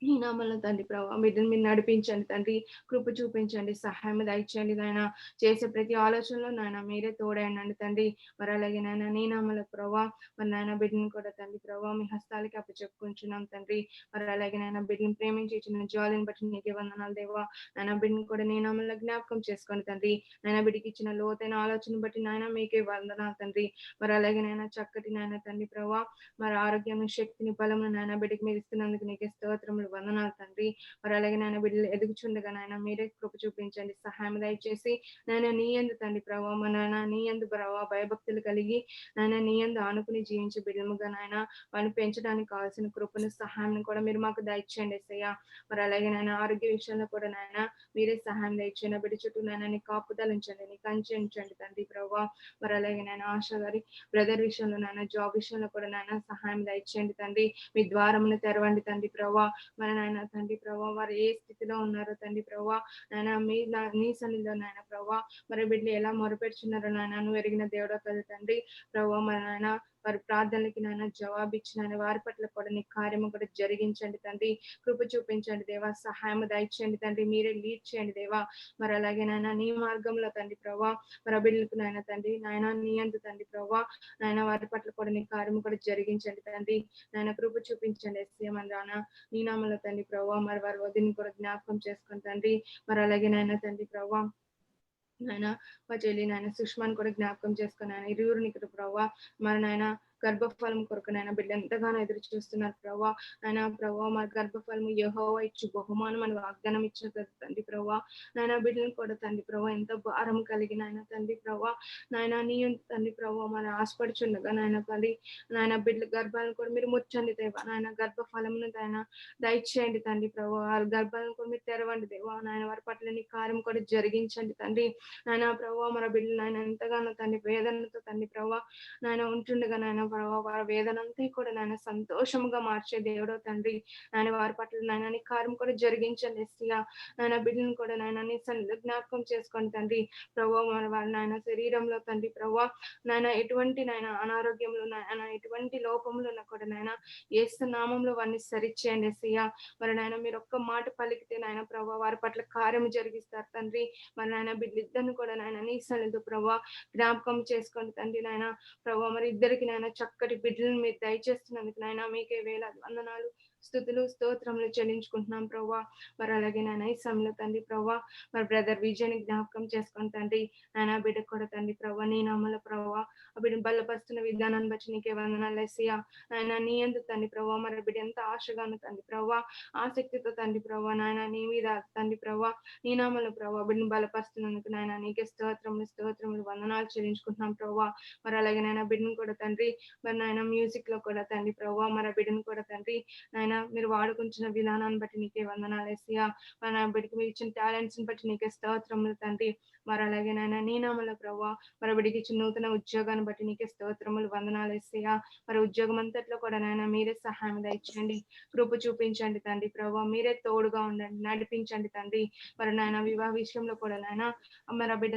ఈ నామల్లో తండ్రి ప్రభావ బిడ్డను మీరు నడిపించండి తండ్రి కృప చూపించండి సహాయం దయచేయండి నాయన చేసే ప్రతి ఆలోచనలో నాయన మీరే తోడైనండి తండ్రి మరి అలాగే నాయన నీ నామల ప్రభావ మరి నాయన బిడ్డను కూడా తండ్రి ప్రభావ మీ హస్తాలకి అప్పచెప్పుకుంటున్నాం తండ్రి మరి అలాగే నాయన బిడ్డను ప్రేమించి ఇచ్చిన జాలిని బట్టి నీకే వందనాలు దేవా నాయన బిడ్డను కూడా నీ నామల్లో జ్ఞాపకం చేసుకోండి తండ్రి నాయన బిడ్డకి ఇచ్చిన లోతైన ఆలోచన బట్టి నాయన మీకే వందనాలు తండ్రి మరి అలాగే నాయన చక్కటి నాయన తండ్రి ప్రభావ మరి ఆరోగ్యం శక్తిని బలమును నాయన బిడ్డకి మీరు ఇస్తున్నందుకు నీకే స్తోత్రములు వందనాలు తండ్రి మరి అలాగే నాయన బిడ్డలు ఎదుగుచుండగా నాయన మీరే కృప చూపించండి సహాయం దయచేసి నాయన నీ యందు తండ్రి ప్రభావ మా నాయన నీ యందు ప్రభావ భయభక్తులు కలిగి నాయన నీ యందు ఆనుకుని జీవించే బిడ్డలుగా నాయన వారిని పెంచడానికి కావాల్సిన కృపను సహాయం కూడా మీరు మాకు దయచేయండి ఎస్సయ్య మరి అలాగే నాయన ఆరోగ్య విషయంలో కూడా నాయన మీరే సహాయం దయచేయండి బిడ్డ చుట్టూ నాయన నీ కాపుదలు ఉంచండి నీ కంచె ఉంచండి తండ్రి ప్రభావ మరి అలాగే నాయన ఆశ గారి బ్రదర్ విషయంలో నాయన జాబ్ విషయంలో కూడా నాయన సహాయం దయచేయండి తండ్రి మీ ద్వారమును తెరవండి తండ్రి ప్రభావ మరి నాయన తండ్రి ప్రభావ వారు ఏ స్థితిలో ఉన్నారో తండ్రి ప్రభావ నాయన నీ సన్నిధిలో నాయన ప్రభావ మరి బిడ్డలు ఎలా మొరపెడుచున్నారో నాయన నువ్వు ఎరిగిన దేవుడో కదా తండ్రి ప్రభావ మరి నాయన వారి ప్రార్థనలకి నాయన జవాబు ఇచ్చిన వారి పట్ల కూడా నీ కార్యము కూడా జరిగించండి తండ్రి కృప చూపించండి దేవా సహాయం దయచేయండి తండ్రి మీరే లీడ్ చేయండి దేవా మరి అలాగే నాయన నీ మార్గంలో తండ్రి ప్రభావ మరి బిడ్డలకు నాయన తండ్రి నాయన నీ అందు తండ్రి ప్రభావ నాయన వారి పట్ల కూడా నీ కార్యము కూడా జరిగించండి తండ్రి నాయన కృప చూపించండి ఎస్సీఎం నాన్న నీ నామలో తండ్రి ప్రభావ మరి వారి వదిని కూడా జ్ఞాపకం చేసుకుని తండ్రి మరి అలాగే నాయన తండ్రి ప్రభావ నాయన మా చెల్లి నాయన సుష్మాని కూడా జ్ఞాపకం చేసుకుని ఆయన ఇరువురిని ఇక్కడ ప్రభావ మరి నాయన గర్భఫలం కొరకు నాయన బిడ్డ ఎంతగానో ఎదురు చూస్తున్నారు ప్రభావ ఆయన ప్రభావ మరి గర్భఫలం యెహోవా ఇచ్చు బహుమానం అని వాగ్దానం ఇచ్చారు కదా తండ్రి ప్రభావ నాయన బిడ్డలను కూడా తండ్రి ప్రభావ ఎంత భారం కలిగిన ఆయన తండ్రి ప్రభావ నాయన నీ తండ్రి ప్రభావ మరి ఆశపడుచుండగా నాయన తండ్రి నాయన బిడ్డల గర్భాలను కూడా మీరు ముచ్చండి దేవా నాయన గర్భఫలమును నాయన దయచేయండి తండ్రి ప్రభావ వారి గర్భాలను కూడా మీరు తెరవండి దేవా నాయన వారి పట్ల నీ కార్యం కూడా జరిగించండి తండ్రి నాయన ప్రభావ మన బిడ్డలు నాయన ఎంతగానో తండ్రి వేదనతో తండ్రి ప్రభావ నాయన ఉంటుండగా నాయన ప్రభావ వారి వేదనంతా కూడా నాయన సంతోషముగా మార్చే దేవుడో తండ్రి నాయన వారి పట్ల నాయన నీ కార్యం కూడా జరిగించండి ఎస్సీగా నాయన బిడ్డలను కూడా నాయన నీ సన్నిధిలో జ్ఞాపకం చేసుకోండి తండ్రి ప్రభావ మన వారి నాయన శరీరంలో తండ్రి ప్రభావ నాయన ఎటువంటి నాయన అనారోగ్యంలో నాయన ఎటువంటి లోపంలో కూడా నాయన యేసు నామంలో వారిని సరిచేయండి ఎస్సీగా మరి నాయన మీరు ఒక్క మాట పలికితే నాయన ప్రభావ వారి పట్ల కార్యం జరిగిస్తారు తండ్రి మరి నాయన బిడ్డలిద్దరిని కూడా నాయన నీ సన్నిధిలో ప్రభావ జ్ఞాపకం చేసుకోండి తండ్రి నాయన ప్రభావ మరి ఇద్దరికి నాయన చక్కటి బిడ్డలను మీరు దయచేస్తున్నందుకు నాయన మీకే వేలాది వందనాలు స్తుతులు స్తోత్రములు చెల్లించుకుంటున్నాం ప్రభా మరి అలాగే నాయన ఈ సమయంలో తండ్రి ప్రభా మరి బ్రదర్ విజయని జ్ఞాపకం చేసుకుని తండ్రి నాయన బిడ్డ కూడా తండ్రి ప్రభా నీ నామల ప్రభా ఆ బిడ్డను బలపరుస్తున్న విధానాన్ని బట్టి నీకే వందనాలు ఎస్సయ్యా నాయన నీ ఎందుకు తండ్రి ప్రభా మరి బిడ్డ ఎంత ఆశగాను తండ్రి ప్రభా ఆసక్తితో తండ్రి ప్రభా నాయన నీ మీద తండ్రి ప్రభా నీ నామల ప్రభా బిడ్డను బలపరుస్తున్నందుకు నాయన నీకే స్తోత్రములు వందనాలు చెల్లించుకుంటున్నాం ప్రభా మరి అలాగే నాయన బిడ్డను కూడా తండ్రి మరి నాయన మ్యూజిక్ లో కూడా తండ్రి ప్రభా మరి బిడ్డను కూడా తండ్రి నాయన నాయన మీరు వాడుకుంటున్న విధానాన్ని బట్టి నీకే వందనాలు యేసయ్యా. మరి నా బిడ్డకి మీరు ఇచ్చిన టాలెంట్స్ ని బట్టి నీకే స్తోత్రములు తండ్రి. మరి అలాగే నాయన నీ నామములో ప్రభువా మరి బిడ్డకి ఇచ్చిన నూతన ఉద్యోగాన్ని బట్టి నీకే స్తోత్రములు వందనాలు యేసయ్యా. మరి ఉద్యోగం అంతట్లో కూడా నాయన మీరే సహాయం దయచేయండి, కృప చూపించండి తండ్రి. ప్రభువా మీరే తోడుగా ఉండండి, నడిపించండి తండ్రి. మరి నాయన వివాహ విషయంలో కూడా నాయన మరి ఆ బిడ్డ